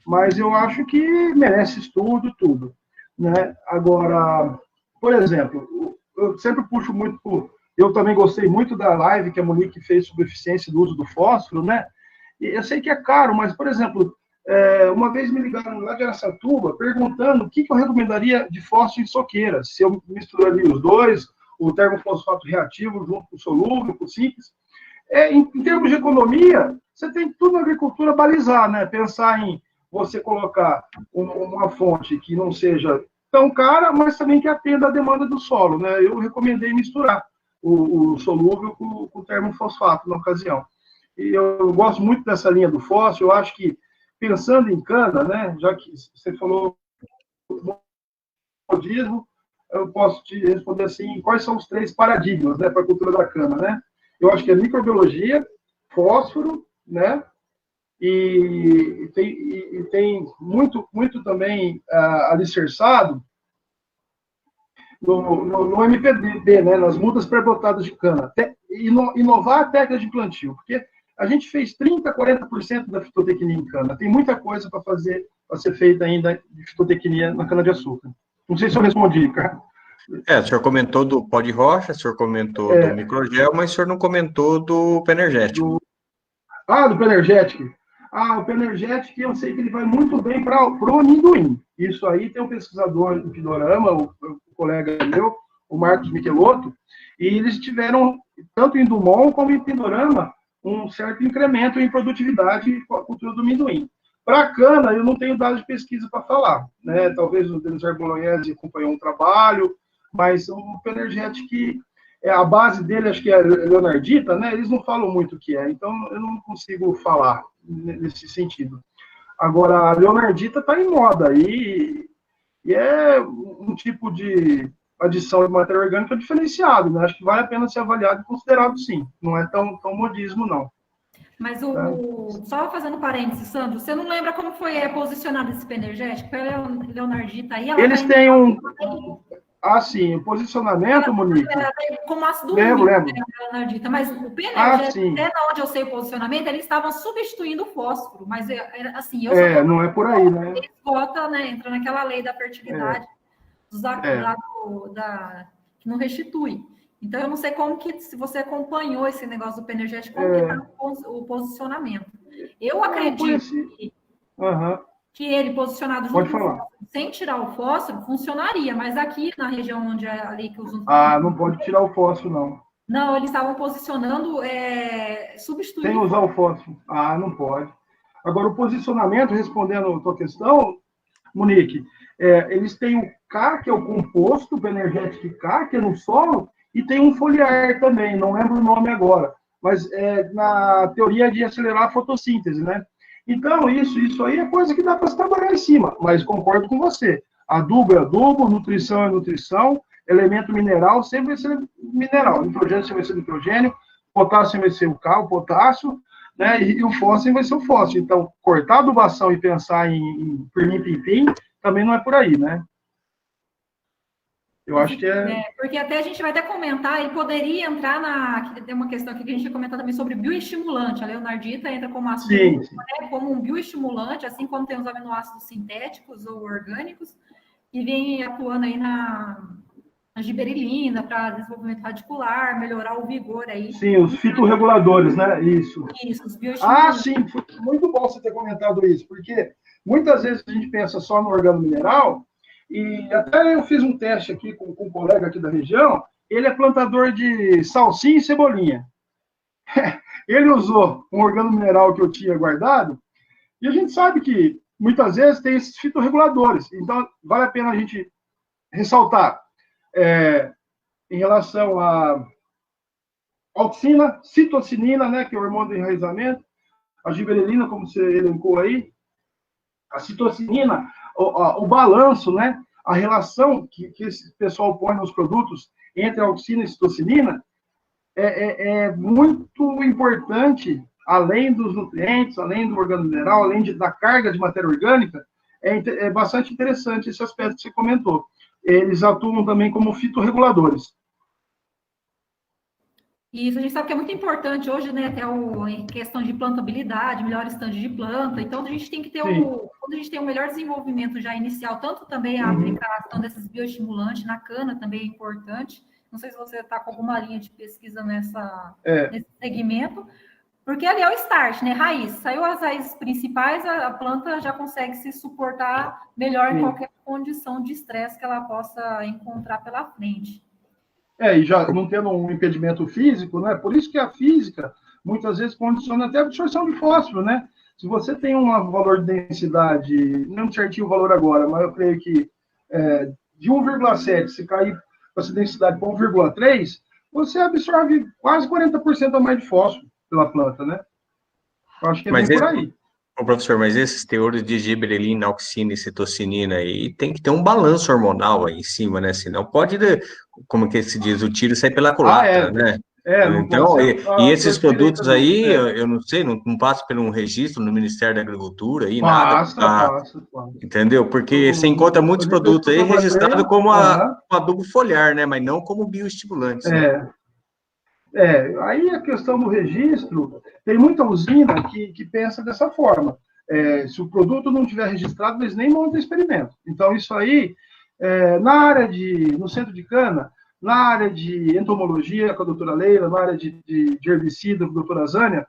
Mas eu acho que merece estudo, tudo. Né? Agora, por exemplo, eu sempre puxo muito eu também gostei muito da live que a Monique fez sobre eficiência do uso do fósforo, né? E eu sei que é caro, mas, por exemplo, uma vez me ligaram lá de Araçatuba perguntando o que eu recomendaria de fósforo em soqueira, se eu misturaria os dois, o termofosfato reativo junto com o solúvel, com o simples. Em termos de economia, você tem tudo na agricultura balizar, né? Pensar em você colocar uma fonte que não seja tão cara, mas também que atenda a demanda do solo, né? Eu recomendei misturar o solúvel com o termofosfato na ocasião. E eu gosto muito dessa linha do fósforo. Eu acho que, pensando em cana, né? Já que você falou modismo, eu posso te responder assim, quais são os 3 paradigmas, né, para a cultura da cana, né? Eu acho que é microbiologia, fósforo, né? E tem muito também alicerçado no MPB, né, nas mudas pré-brotadas de cana. Inovar a técnica de plantio, porque a gente fez 30%, 40% da fitotecnia em cana. Tem muita coisa para ser feita ainda de fitotecnia na cana-de-açúcar. Não sei se eu respondi, cara. O senhor comentou do pó de rocha, o senhor comentou do microgel, mas o senhor não comentou do Penergético. Do Penergético. O Penergético, eu sei que ele vai muito bem para o amendoim. Isso aí tem um pesquisador do Pindorama, o colega meu, o Marcos Michelotto, e eles tiveram, tanto em Dumont como em Pindorama, um certo incremento em produtividade com a cultura do amendoim. Para a cana, eu não tenho dados de pesquisa para falar, né? Talvez o Denis Bolognese acompanhou um trabalho, mas o Penergético, a base dele, acho que é leonardita, né? Eles não falam muito o que é, então eu não consigo falar nesse sentido. Agora, a leonardita está em moda e é um tipo de adição de matéria orgânica diferenciado, né? Acho que vale a pena ser avaliado e considerado, sim. Não é tão modismo, não. Mas só fazendo parênteses, Sandro, você não lembra como foi posicionado esse Penergético? A Leonardita aí, eles têm sim, o posicionamento, Monique. Como ácido lembro. Leonardita, mas o Penergético, até onde eu sei o posicionamento, eles estavam substituindo o fósforo, mas assim, não é por aí, né? Eles votam, né? Entra naquela lei da fertilidade, que não restitui. Então, eu não sei como que, se você acompanhou esse negócio do Penergético, como que está o posicionamento. Eu acredito que ele, posicionado junto com o fósforo, sem tirar o fósforo, funcionaria, mas aqui na região onde é ali que usam... não pode tirar o fósforo, não. Não, eles estavam posicionando, substituindo... Sem usar o fósforo. Não pode. Agora, o posicionamento, respondendo a tua questão, Monique, eles têm o K, que é o composto, o Energético K, que é no solo, e tem um foliar também, não lembro o nome agora, mas na teoria de acelerar a fotossíntese, né? Então, isso aí é coisa que dá para se trabalhar em cima, mas concordo com você. Adubo é adubo, nutrição é nutrição, elemento mineral sempre vai ser mineral, nitrogênio sempre vai ser nitrogênio, potássio vai ser o potássio, né? E o fósforo vai ser o fósforo. Então, cortar a adubação e pensar em pirlim-pim-pim também não é por aí, né? Eu acho que porque até a gente vai até comentar, ele poderia entrar tem uma questão aqui que a gente ia comentar também sobre bioestimulante. A leonardita entra como ácido, como um bioestimulante, assim como tem os aminoácidos sintéticos ou orgânicos, e vem atuando aí na giberelina para desenvolvimento radicular, melhorar o vigor aí. Sim, os fitorreguladores, né? Isso, os bioestimulantes. Sim, foi muito bom você ter comentado isso, porque muitas vezes a gente pensa só no organomineral, e até eu fiz um teste aqui com um colega aqui da região, ele é plantador de salsinha e cebolinha. Ele usou um organomineral que eu tinha guardado, e a gente sabe que muitas vezes tem esses fitorreguladores. Então, vale a pena a gente ressaltar em relação à auxina, citocinina, né, que é o hormônio do enraizamento, a giberelina, como você elencou aí, a citocinina, o balanço, né, a relação que esse pessoal põe nos produtos entre a auxina e a citocinina é muito importante, além dos nutrientes, além do organomineral, além da carga de matéria orgânica, é bastante interessante esse aspecto que você comentou. Eles atuam também como fitorreguladores. Isso, a gente sabe que é muito importante hoje, né, até em questão de plantabilidade, melhor estande de planta, então a gente tem que ter quando a gente tem um melhor desenvolvimento já inicial, tanto também a aplicação desses bioestimulantes na cana também é importante, não sei se você está com alguma linha de pesquisa nesse segmento, porque ali é o start, né, raiz, saiu as raízes principais, a planta já consegue se suportar melhor em qualquer condição de estresse que ela possa encontrar pela frente. E já não tendo um impedimento físico, né? Por isso que a física, muitas vezes, condiciona até a absorção de fósforo, né? Se você tem um valor de densidade, não certinho o valor agora, mas eu creio que de 1,7, se cair essa densidade para 1,3, você absorve quase 40% a mais de fósforo pela planta, né? Eu acho que é bem por aí. Ô, professor, mas esses teores de giberelina, auxina e citocinina aí tem que ter um balanço hormonal aí em cima, né? Senão pode, como que se diz, o tiro sair pela culatra, né? Então, e esses produtos aí, eu não sei, não passa por um registro no Ministério da Agricultura aí, passa. Entendeu? Porque você encontra muitos produtos aí registrados como adubo foliar, né? Mas não como bioestimulante. Aí a questão do registro, tem muita usina que pensa dessa forma. Se o produto não tiver registrado, eles nem montam experimento. Então, isso aí, no centro de cana, na área de entomologia, com a doutora Leila, na área de herbicida, com a doutora Zânia,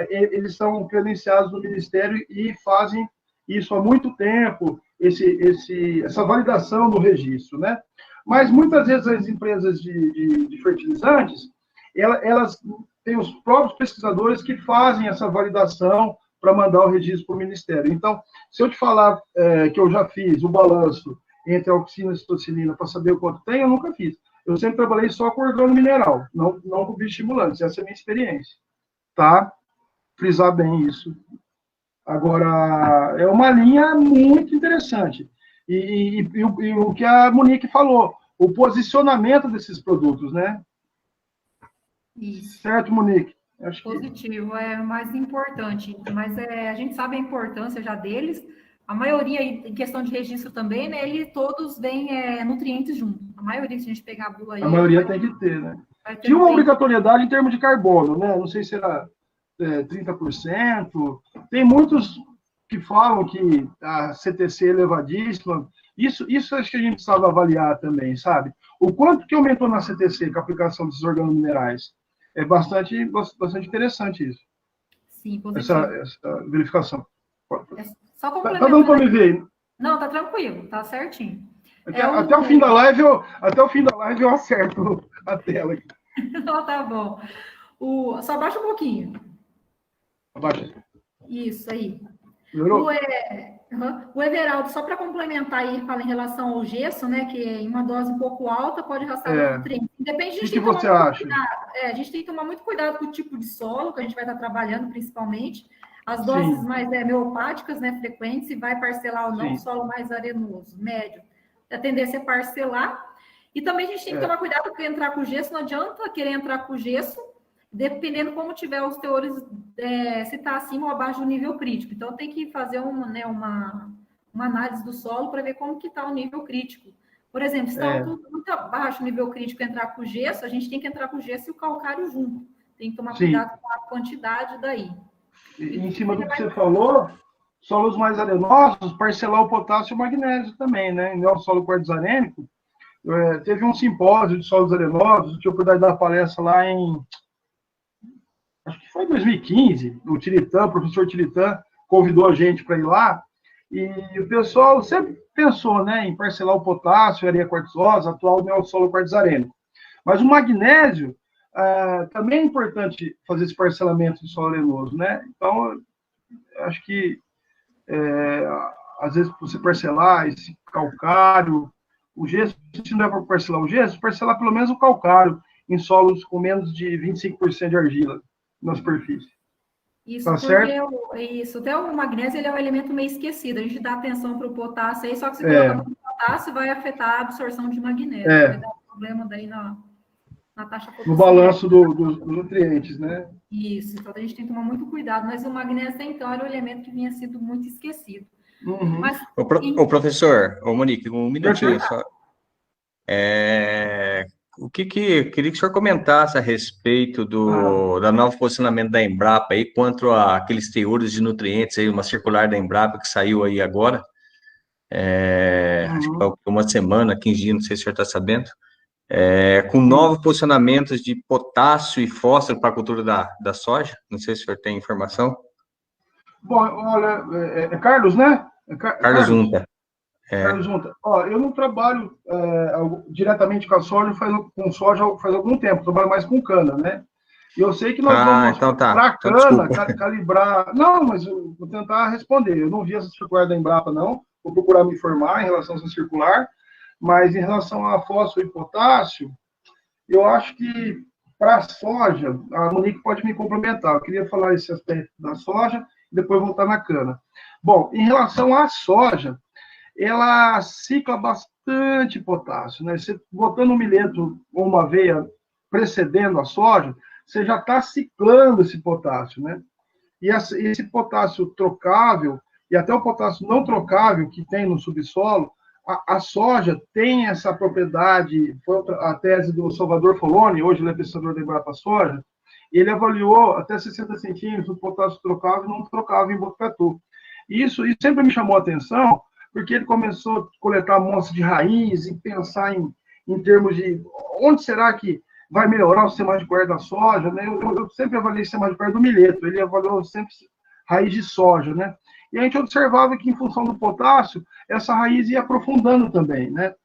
eles são credenciados no Ministério e fazem isso há muito tempo, essa validação do registro, né? Mas, muitas vezes, as empresas de fertilizantes, elas têm os próprios pesquisadores que fazem essa validação para mandar o registro para o Ministério. Então, se eu te falar que eu já fiz o balanço entre a auxina e a citocinina para saber o quanto tem, eu nunca fiz. Eu sempre trabalhei só com organomineral, não com bioestimulantes. Essa é a minha experiência. Tá? Frisar bem isso. Agora, é uma linha muito interessante. E o que a Monique falou, o posicionamento desses produtos, né? Isso. Certo, Monique? Acho positivo, é o mais importante. Mas a gente sabe a importância já deles. A maioria, em questão de registro também, né? Todos vêm nutrientes junto. A maioria, se a gente pegar a bula aí... A maioria tem que ter, né? Tinha uma obrigatoriedade em termos de carbono, né? Não sei se era 30%. Tem muitos que falam que a CTC é elevadíssima. Isso acho que a gente precisava avaliar também, sabe? O quanto que aumentou na CTC com a aplicação desses organominerais. É bastante interessante isso. Sim, positivo. Essa verificação. Só tá dando para me ver? Não, tá tranquilo, tá certinho. Até o fim da live eu acerto a tela aqui. Não, tá bom. Só abaixa um pouquinho. Abaixa. Isso aí. Melhorou? O Everaldo, só para complementar aí, fala em relação ao gesso, né, que em uma dose um pouco alta pode arrastar nutrientes. Depende, o que você acha? A gente tem que tomar muito cuidado com o tipo de solo que a gente vai estar trabalhando, principalmente. As doses mais homeopáticas, né, frequentes, se vai parcelar ou não, solo mais arenoso, médio. A tendência é parcelar. E também a gente tem que tomar cuidado porque entrar com gesso, não adianta querer entrar com gesso, dependendo como tiver os teores, se está acima ou abaixo do nível crítico. Então, tem que fazer uma análise do solo para ver como que está o nível crítico. Por exemplo, se está muito abaixo do nível crítico entrar com gesso, a gente tem que entrar com gesso e o calcário junto. Tem que tomar cuidado com a quantidade daí. E em cima do que você falou, solos mais arenosos, parcelar o potássio e o magnésio também, né? Em solo quartzarênico, teve um simpósio de solos arenosos, eu tive a oportunidade de dar palestra lá acho que foi em 2015, o professor Tiritã convidou a gente para ir lá, e o pessoal sempre pensou, né, em parcelar o potássio, areia quartzosa, atual neossolo quartzarênico. Mas o magnésio, também é importante fazer esse parcelamento de solo arenoso, né? Então, acho que, às vezes, você parcelar esse calcário, o gesso, se não é para parcelar o gesso, parcelar pelo menos o calcário em solos com menos de 25% de argila na superfície. Isso, tá porque certo? isso, até o magnésio ele é um elemento meio esquecido. A gente dá atenção para o potássio aí, só que se colocar muito potássio, vai afetar a absorção de magnésio. Vai dar problema daí na taxa no balanço dos nutrientes, né? Isso, então a gente tem que tomar muito cuidado. Mas o magnésio, então, era um elemento que vinha sido muito esquecido. Uhum. Mas, o professor, Monique, um minutinho só. O que queria que o senhor comentasse a respeito do novo posicionamento da Embrapa aí quanto àqueles teores de nutrientes aí, uma circular da Embrapa que saiu aí agora, acho que há uma semana, 15 dias, não sei se o senhor está sabendo, com novos posicionamentos de potássio e fósforo para a cultura da soja, não sei se o senhor tem informação. Bom, olha, Carlos, né? Carlos Junta. Carlos Junta, eu não trabalho diretamente com a soja, faz algum tempo, trabalho mais com cana, né? E eu sei que nós vamos, então para a cana, calibrar... Não, mas eu vou tentar responder. Eu não vi essa circular da Embrapa, não. Vou procurar me informar em relação a essa circular. Mas em relação a fósforo e potássio, eu acho que para a soja, a Monique pode me complementar. Eu queria falar esse aspecto da soja e depois voltar na cana. Bom, em relação à soja, ela cicla bastante potássio, né? Você botando um milheto ou uma aveia precedendo a soja, você já está ciclando esse potássio, né? E esse potássio trocável, e até o potássio não trocável que tem no subsolo, a soja tem essa propriedade, foi a tese do Salvador Foloni, hoje ele é pesquisador da Embrapa Soja, e ele avaliou até 60 centímetros o potássio trocável e não trocável em Botucatu. Isso sempre me chamou a atenção, porque ele começou a coletar amostras de raiz e pensar em termos de onde será que vai melhorar o sistema de guarda da soja, né? Eu sempre avaliei o sistema de guarda do milheto, ele avaliou sempre raiz de soja, né? E a gente observava que, em função do potássio, essa raiz ia aprofundando também, né?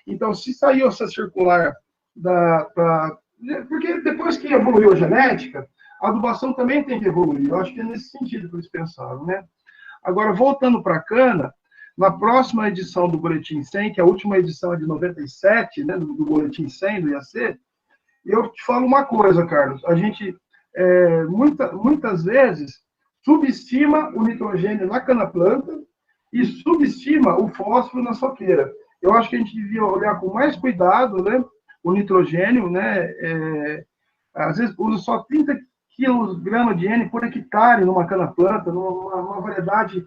Então, se saiu essa circular porque depois que evoluiu a genética, a adubação também tem que evoluir. Eu acho que é nesse sentido que eles pensaram, né? Agora, voltando para a cana, na próxima edição do Boletim 100, que a última edição é de 97, né, do Boletim 100 do IAC, eu te falo uma coisa, Carlos, a gente muitas vezes subestima o nitrogênio na cana-planta e subestima o fósforo na soqueira. Eu acho que a gente devia olhar com mais cuidado, né, o nitrogênio, né, às vezes usa só 30 kg de N por hectare numa cana-planta, numa variedade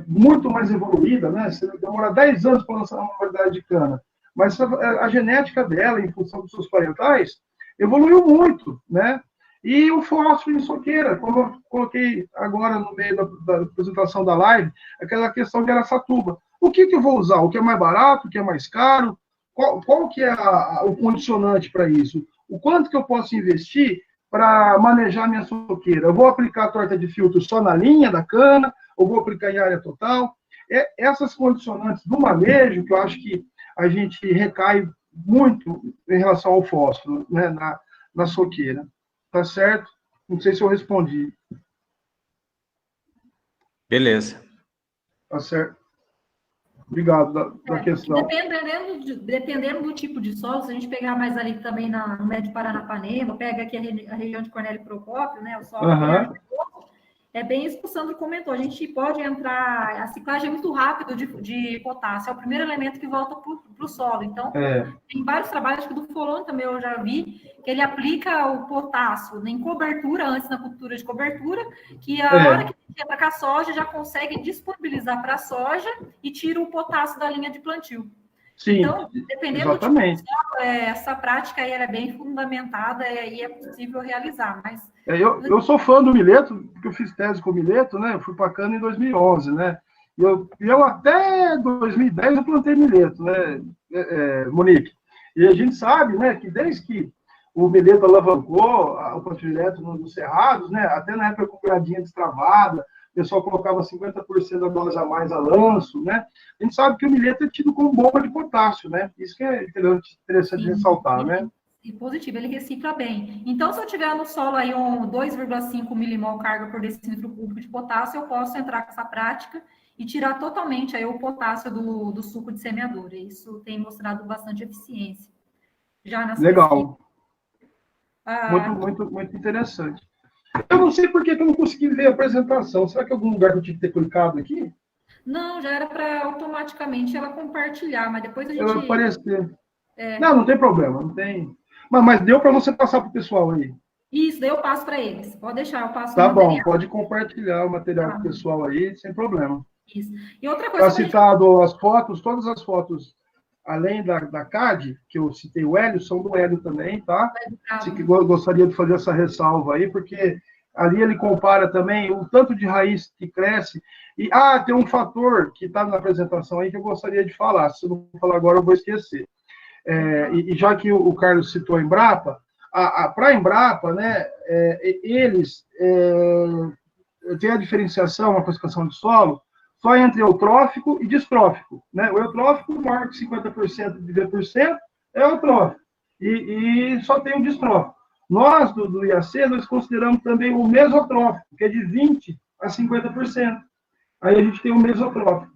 muito mais evoluída, né? Você demora 10 anos para lançar uma variedade de cana. Mas a genética dela, em função dos seus parentais, evoluiu muito, né? E o fósforo em soqueira, como eu coloquei agora no meio da apresentação da live, aquela questão de Araçatuba. O que eu vou usar? O que é mais barato? O que é mais caro? Qual que é o condicionante para isso? O quanto que eu posso investir para manejar minha soqueira? Eu vou aplicar a torta de filtro só na linha da cana? Ou vou aplicar em área total? Essas condicionantes do manejo, que eu acho que a gente recai muito em relação ao fósforo, né, na soqueira. Tá certo? Não sei se eu respondi. Beleza. Tá certo. Obrigado da questão. Dependendo do tipo de solo, se a gente pegar mais ali também no Médio Paranapanema, pega aqui a região de Cornélio Procópio, né, o solo é bem isso que o Sandro comentou. A gente pode entrar... A ciclagem é muito rápida de potássio. É o primeiro elemento que volta para o solo. Então, tem vários trabalhos, acho que do Folon também eu já vi, que ele aplica o potássio em cobertura, antes na cultura de cobertura, que a hora que entra com a soja, já consegue disponibilizar para a soja e tira o potássio da linha de plantio. Sim, então, dependendo exatamente. do tipo de solo, essa prática aí é bem fundamentada e é possível realizar, mas... Eu sou fã do milheto, porque eu fiz tese com o milheto, né? Eu fui para cana em 2011, né? E eu até 2010 eu plantei milheto, né, Monique? E a gente sabe, né, que desde que o milheto alavancou o plantio direto nos cerrados, né? Até na época com gradinha destravada, o pessoal colocava 50% da dose a mais a lanço, né? A gente sabe que o milheto é tido como bomba de potássio, né? Isso que é interessante ressaltar, né? E positivo, ele recicla bem. Então, se eu tiver no solo aí 2,5 milimol carga por decilitro cúbico de potássio, eu posso entrar com essa prática e tirar totalmente aí o potássio do suco de semeadura. Isso tem mostrado bastante eficiência. Já nas Legal. pesquisas. Muito interessante. Eu não sei por que eu não consegui ver a apresentação. Será que em algum lugar que eu tinha que ter clicado aqui? Não, já era para automaticamente ela compartilhar, mas depois a gente... Ela aparecer. Não tem problema, não tem... Mas deu para você passar para o pessoal aí. Isso, daí eu passo para eles. Pode deixar, eu passo Tá o material. bom, pode compartilhar o material com o pessoal aí, sem problema. Isso. E outra coisa... Está citado as fotos, todas as fotos, além da CAD, que eu citei o Hélio, são do Hélio também, tá? Gostaria de fazer essa ressalva aí, porque ali ele compara também o tanto de raiz que cresce. E, tem um fator que está na apresentação aí que eu gostaria de falar. Se eu não falar agora, eu vou esquecer. E já que o Carlos citou a Embrapa, para a Embrapa, né, eles têm a diferenciação, a classificação de solo, só entre eutrófico e distrófico. Né? O eutrófico, maior que 50% de V%, é eutrófico. E só tem o distrófico. Nós, do IAC, nós consideramos também o mesotrófico, que é de 20% a 50%. Aí a gente tem o mesotrófico.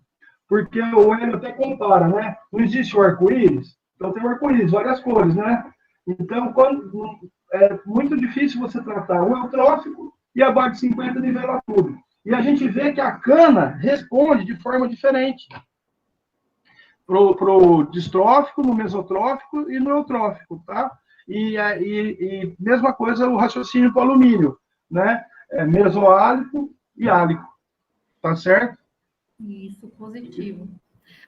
Porque o Hélio até compara, né? Não existe o arco-íris? Então tem o arco-íris, várias cores, né? Então, é muito difícil você tratar o eutrófico e abaixo de 50 nivela tudo. E a gente vê que a cana responde de forma diferente pro distrófico, no mesotrófico e no eutrófico, tá? E mesma coisa o raciocínio do alumínio, né? Mesoálico e álico, tá certo? Isso, positivo.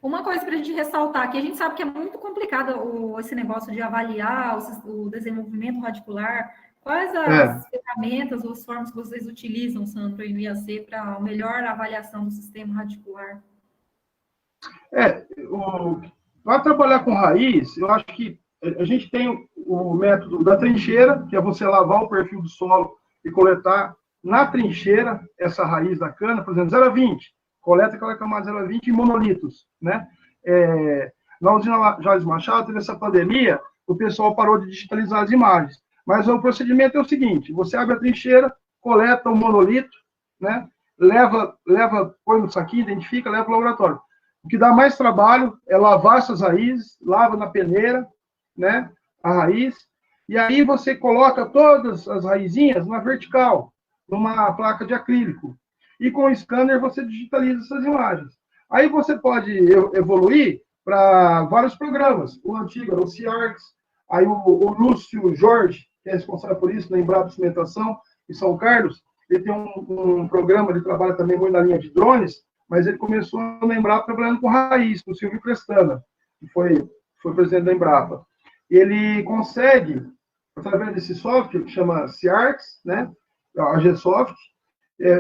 Uma coisa para a gente ressaltar aqui, a gente sabe que é muito complicado esse negócio de avaliar o desenvolvimento radicular. Quais as ferramentas ou as formas que vocês utilizam, Sandro, e no IAC, para a melhor avaliação do sistema radicular? Para trabalhar com raiz, eu acho que a gente tem o método da trincheira, que é você lavar o perfil do solo e coletar na trincheira essa raiz da cana, por exemplo, 0,20. Coleta aquela camada 0,20 em monolitos, né? Na usina Jorge Machado, teve essa pandemia, o pessoal parou de digitalizar as imagens. Mas o procedimento é o seguinte, você abre a trincheira, coleta o monolito, né? Põe no saquinho, identifica, leva para o laboratório. O que dá mais trabalho é lavar essas raízes, lava na peneira, né? A raiz, e aí você coloca todas as raizinhas na vertical, numa placa de acrílico. E com o scanner você digitaliza essas imagens. Aí você pode evoluir para vários programas. O antigo era o CIARCS, aí o Lúcio Jorge, que é responsável por isso, na Embrapa Cimentação, em São Carlos, ele tem um programa, ele trabalha também muito na linha de drones, mas ele começou na Embrapa trabalhando com raiz, com o Silvio Prestana, que foi presidente da Embrapa. Ele consegue, através desse software, que chama CIARCS, né, a Gsoft,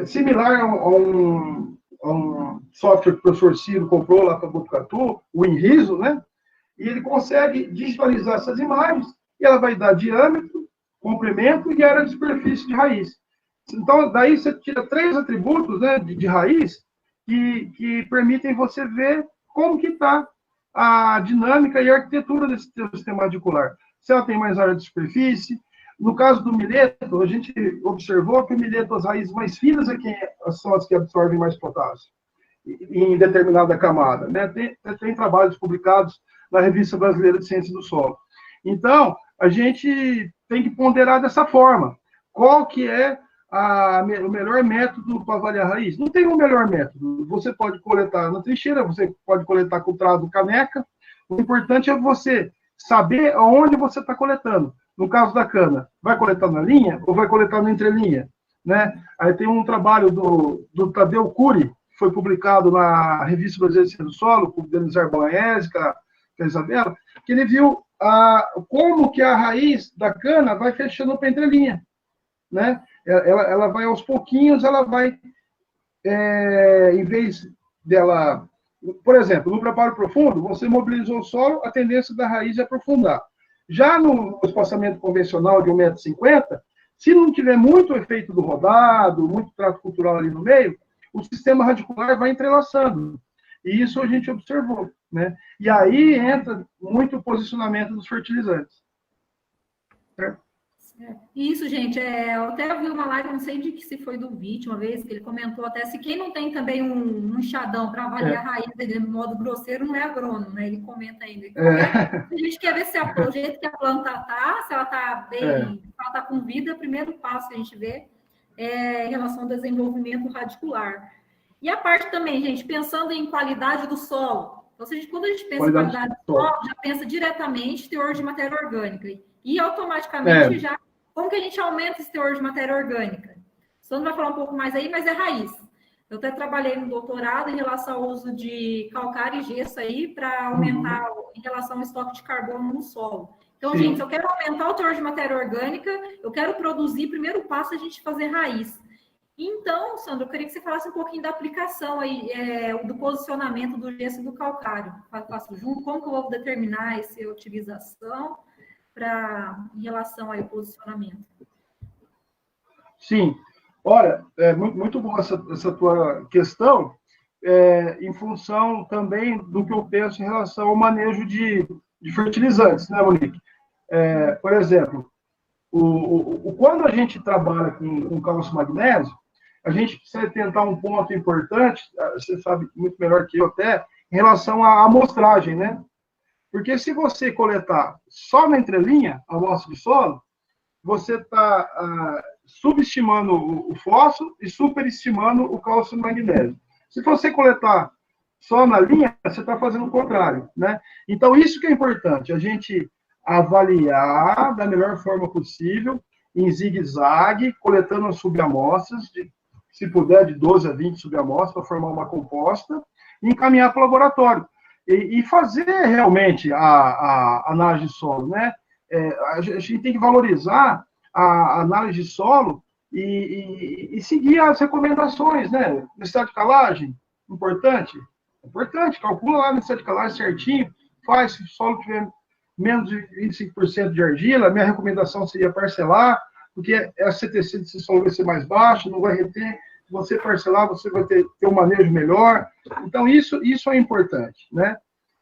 similar a um software que o professor Ciro comprou lá para Botucatu, o Inriso, né? E ele consegue digitalizar essas imagens e ela vai dar diâmetro, comprimento e área de superfície de raiz. Então, daí você tira 3 atributos, né, de raiz que permitem você ver como que está a dinâmica e a arquitetura desse sistema radicular. Se ela tem mais área de superfície. No caso do mileto, a gente observou que o mileto, as raízes mais finas são as que absorvem mais potássio em determinada camada, né? Tem trabalhos publicados na Revista Brasileira de Ciências do Solo. Então, a gente tem que ponderar dessa forma. Qual que é o melhor método para avaliar a raiz? Não tem um melhor método. Você pode coletar na trincheira, você pode coletar com o trado caneca. O importante é você saber aonde você está coletando. No caso da cana, vai coletar na linha ou vai coletar na entrelinha? Né? Aí tem um trabalho do Tadeu Cury, que foi publicado na Revista Brasileira de Ciências do Solo, com o Denizar Balagnese, com a Isabela, que ele viu como que a raiz da cana vai fechando para a entrelinha. Né? Ela vai aos pouquinhos, ela vai, em vez dela... Por exemplo, no preparo profundo, você mobilizou o solo, a tendência da raiz é aprofundar. Já no espaçamento convencional de 1,50 m, se não tiver muito efeito do rodado, muito trato cultural ali no meio, o sistema radicular vai entrelaçando. E isso a gente observou. Né? E aí entra muito o posicionamento dos fertilizantes. Isso, gente, eu até vi uma live, não sei de que se foi do vídeo uma vez, que ele comentou até, se quem não tem também um enxadão para avaliar a raiz dele no modo grosseiro, não é agrônomo, né? Ele comenta ainda. A gente quer ver se o jeito que a planta está, se ela está bem, se ela está com vida, o primeiro passo que a gente vê é em relação ao desenvolvimento radicular. E a parte também, gente, pensando em qualidade do solo. Então, quando a gente pensa em qualidade do solo, já pensa diretamente teor de matéria orgânica. E automaticamente já... Como que a gente aumenta esse teor de matéria orgânica? O Sandro vai falar um pouco mais aí, mas é raiz. Eu até trabalhei no doutorado em relação ao uso de calcário e gesso aí para aumentar em relação ao estoque de carbono no solo. Então, gente, se eu quero aumentar o teor de matéria orgânica, eu quero produzir, primeiro passo é a gente fazer raiz. Então, Sandro, eu queria que você falasse um pouquinho da aplicação aí, do posicionamento do gesso e do calcário. Faço junto, como que eu vou determinar essa utilização em relação ao posicionamento? Sim. Olha, muito boa essa tua questão, em função também do que eu penso em relação ao manejo de fertilizantes, né, Monique? Por exemplo, quando a gente trabalha com cálcio magnésio, a gente precisa tentar um ponto importante, você sabe muito melhor que eu até, em relação à amostragem, né? Porque se você coletar só na entrelinha a amostra de solo, você está subestimando o fósforo e superestimando o cálcio e o magnésio. Se você coletar só na linha, você está fazendo o contrário, né? Então, isso que é importante, a gente avaliar da melhor forma possível, em zigue-zague, coletando as subamostras, se puder, de 12 a 20 subamostras, para formar uma composta, e encaminhar para o laboratório. E fazer realmente a análise de solo, né? A gente tem que valorizar a análise de solo e seguir as recomendações, né? Necessidade de calagem, importante, calcula lá a necessidade de calagem certinho, faz, se o solo tiver menos de 25% de argila, minha recomendação seria parcelar, porque a CTC desse solo vai ser mais baixa, não vai reter. Se você parcelar, você vai ter um manejo melhor. Então, isso é importante, né?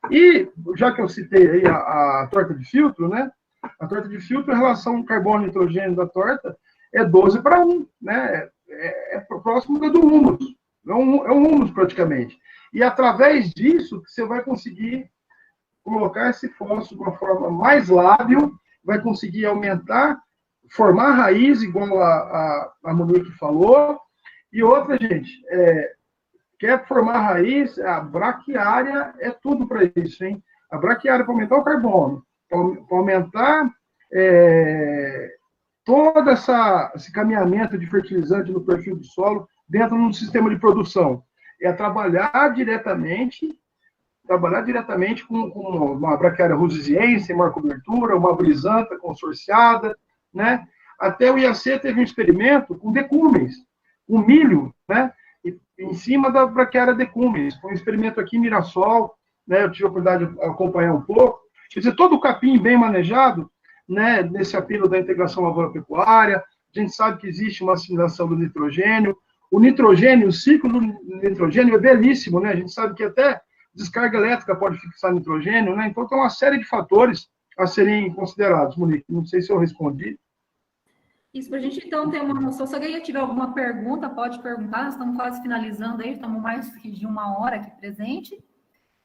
E, já que eu citei aí a torta de filtro, né? A torta de filtro, em relação ao carbono e nitrogênio da torta, é 12:1, né? É próximo do húmus. É um húmus, praticamente. E, através disso, você vai conseguir colocar esse fósforo de uma forma mais lábil, vai conseguir aumentar, formar raiz, igual a Monique falou. E outra, gente, quer formar raiz, a braquiária é tudo para isso, hein? A braquiária para aumentar o carbono, para aumentar todo esse caminhamento de fertilizante no perfil do solo dentro do sistema de produção. É trabalhar diretamente com uma braquiária rusiziense, maior cobertura, uma brisanta consorciada, né? Até o IAC teve um experimento com decúmenes, com milho, né? Em cima da braquiária decúmenes. Foi um experimento aqui em Mirassol, né? Eu tive a oportunidade de acompanhar um pouco. Quer dizer, todo o capim bem manejado, né? Nesse apelo da integração lavoura-pecuária. A gente sabe que existe uma assimilação do nitrogênio. O nitrogênio, o ciclo do nitrogênio é belíssimo, né? A gente sabe que até descarga elétrica pode fixar nitrogênio, né? Então, tem uma série de fatores a serem considerados, Monique. Não sei se eu respondi. Isso, para a gente, então, ter uma noção. Se alguém tiver alguma pergunta, pode perguntar. Nós estamos quase finalizando aí, estamos mais de 1 hora aqui presente.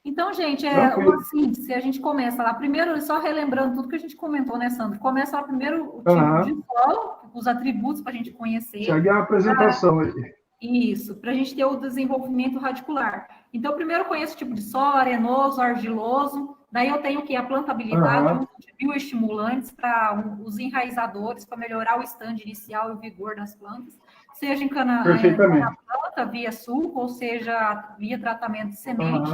Então, gente, uma síntese, se a gente começa lá, primeiro, só relembrando tudo que a gente comentou, né, Sandro? Começa lá primeiro o tipo de solo, os atributos para a gente conhecer. Segue a apresentação aí. Isso, para a gente ter o desenvolvimento radicular. Então, primeiro eu conheço o tipo de solo, arenoso, argiloso. Daí eu tenho que a plantabilidade, de bioestimulantes para os enraizadores, para melhorar o stand inicial e o vigor das plantas, seja em cana planta, via suco, ou seja, via tratamento de semente.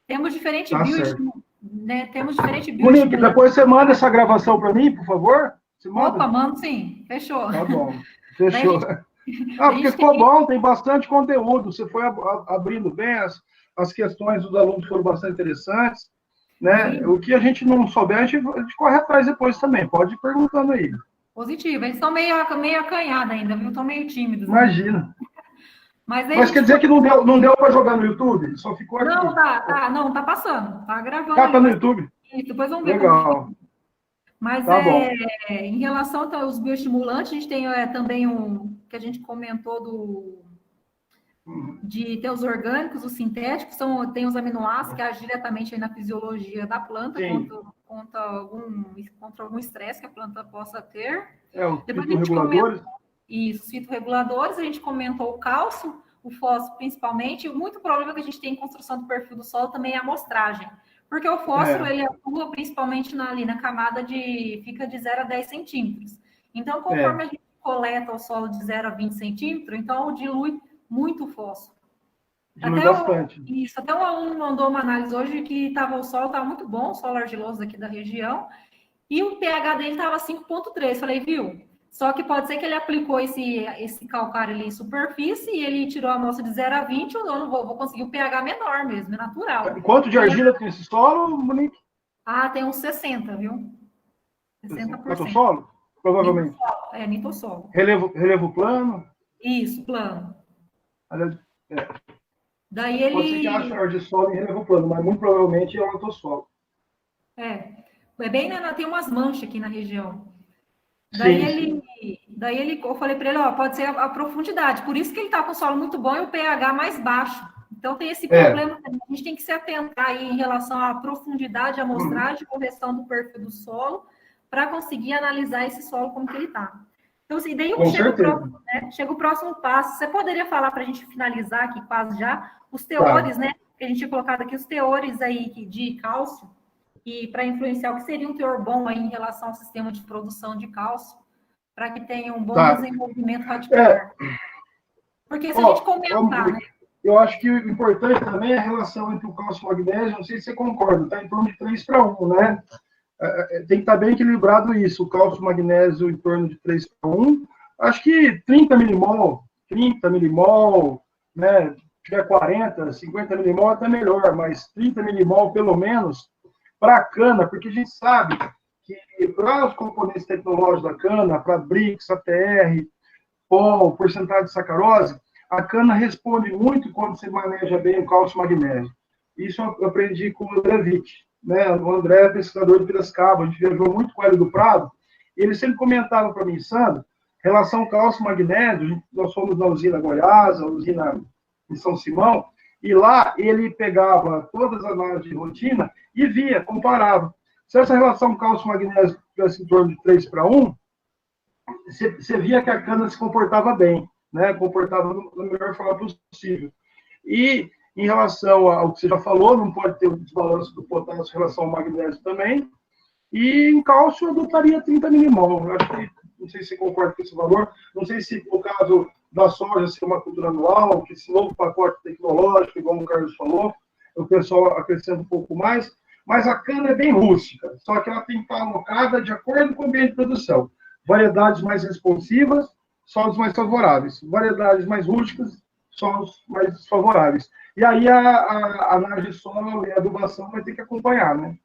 Temos diferentes bioestimulantes. Né? Temos diferentes bioestimulantes. Monique, depois você manda essa gravação para mim, por favor? Opa, mando sim. Fechou. Tá bom. Fechou. Porque ficou bom, tem bastante conteúdo. Você foi abrindo bem, as questões dos alunos foram bastante interessantes. Né? O que a gente não souber, a gente corre atrás depois também. Pode ir perguntando aí. Positivo. Eles estão meio acanhados ainda, viu? Estão meio tímidos. Imagina. Mas quer dizer que não deu para jogar no YouTube? Só ficou aqui. Não, tá passando. Tá gravando. Tá no YouTube? Isso, depois vamos ver. Legal. Mas Tá bom. em relação aos bioestimulantes, a gente tem também que a gente comentou de ter os orgânicos, os sintéticos, tem os aminoácidos que agem diretamente aí na fisiologia da planta contra algum estresse que a planta possa ter. Os Depois fitoreguladores. Isso, os fitoreguladores, a gente comentou o cálcio, o fósforo principalmente, e muito problema que a gente tem em construção do perfil do solo também é a amostragem. Porque o fósforo, ele atua principalmente ali na camada fica de 0 a 10 centímetros. Então, conforme a gente coleta o solo de 0 a 20 centímetros, então dilui muito fósforo. Dilui bastante. Até um aluno mandou uma análise hoje que o solo estava muito bom, o solo argiloso aqui da região, e o pH dele estava 5,3. Falei, viu? Só que pode ser que ele aplicou esse calcário ali em superfície e ele tirou a amostra de 0 a 20, eu não vou conseguir o pH menor mesmo, é natural. Quanto de argila tem esse solo, Monique? Tem uns 60, viu? 60%. Nitossolo? Provavelmente. Nitossolo. Relevo plano? Isso, plano. Daí ele... Pode ser que ache argissolo em relevo plano, mas muito provavelmente é o nitossolo. Tem umas manchas aqui na região. Daí eu falei para ele, pode ser a profundidade. Por isso que ele está com o solo muito bom e o pH mais baixo. Então tem esse problema. A gente tem que se atentar aí em relação à profundidade, à amostragem, correção do perfil do solo, para conseguir analisar esse solo como que ele está. Então, assim, daí chega o próximo passo. Você poderia falar para a gente finalizar aqui quase já os teores, né? Que a gente tinha colocado aqui, os teores aí de cálcio, e para influenciar o que seria um teor bom aí em relação ao sistema de produção de cálcio, para que tenha um bom desenvolvimento radicular. Porque se a gente comentar, né? Eu acho que o importante também é a relação entre o cálcio e o magnésio, não sei se você concorda, está em torno de 3:1, né? Tem que estar bem equilibrado isso, o cálcio e o magnésio em torno de 3:1. Acho que 30 milimol, né? Se tiver 40, 50 milimol até melhor, mas 30 milimol pelo menos, para a cana, porque a gente sabe que para os componentes tecnológicos da cana, para Brix, ATR, POL, porcentagem de sacarose, a cana responde muito quando você maneja bem o cálcio e o magnésio. Isso eu aprendi com o André Witt, né? O André é pesquisador de Piracicaba, a gente viajou muito com ele do Prado, e ele sempre comentava para mim, Sandro, relação ao cálcio e magnésio, nós fomos na usina Goiás, a usina em São Simão, e lá ele pegava todas as análises de rotina e via, comparava. Se essa relação cálcio-magnésio tivesse em torno de 3:1, você via que a cana se comportava bem, né? Comportava da melhor forma possível. E em relação ao que você já falou, não pode ter o desbalanço do potássio em relação ao magnésio também. E em cálcio eu adotaria 30 milimol. Eu acho que, não sei se você concorda com esse valor, não sei se no caso da soja ser uma cultura anual, que esse novo pacote tecnológico, igual o Carlos falou, o pessoal acrescenta um pouco mais, mas a cana é bem rústica, só que ela tem que estar alocada de acordo com o ambiente de produção. Variedades mais responsivas, solos mais favoráveis. Variedades mais rústicas, solos mais desfavoráveis. E aí a análise de solo e a adubação vai ter que acompanhar, né?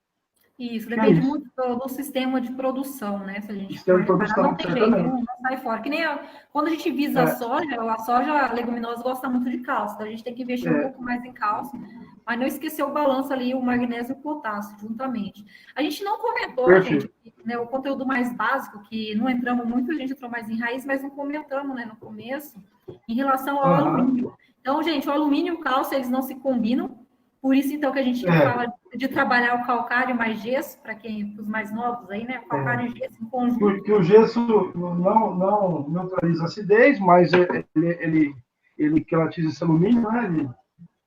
Isso, depende muito do sistema de produção, né? Se a gente sistema de produção, não tem jeito, não sai fora. Que nem quando a gente visa a soja leguminosa gosta muito de cálcio, então a gente tem que investir um pouco mais em cálcio, mas não esquecer o balanço ali, o magnésio e o potássio, juntamente. A gente não comentou, gente, né, o conteúdo mais básico, que não entramos muito, a gente entrou mais em raiz, mas não comentamos, né, no começo, em relação ao alumínio. Então, gente, o alumínio e o cálcio, eles não se combinam. Por isso, então, que a gente fala de trabalhar o calcário mais gesso, para os mais novos aí, né? O calcário e gesso em conjunto. Porque o gesso não neutraliza a acidez, mas ele quelatiza esse alumínio, né?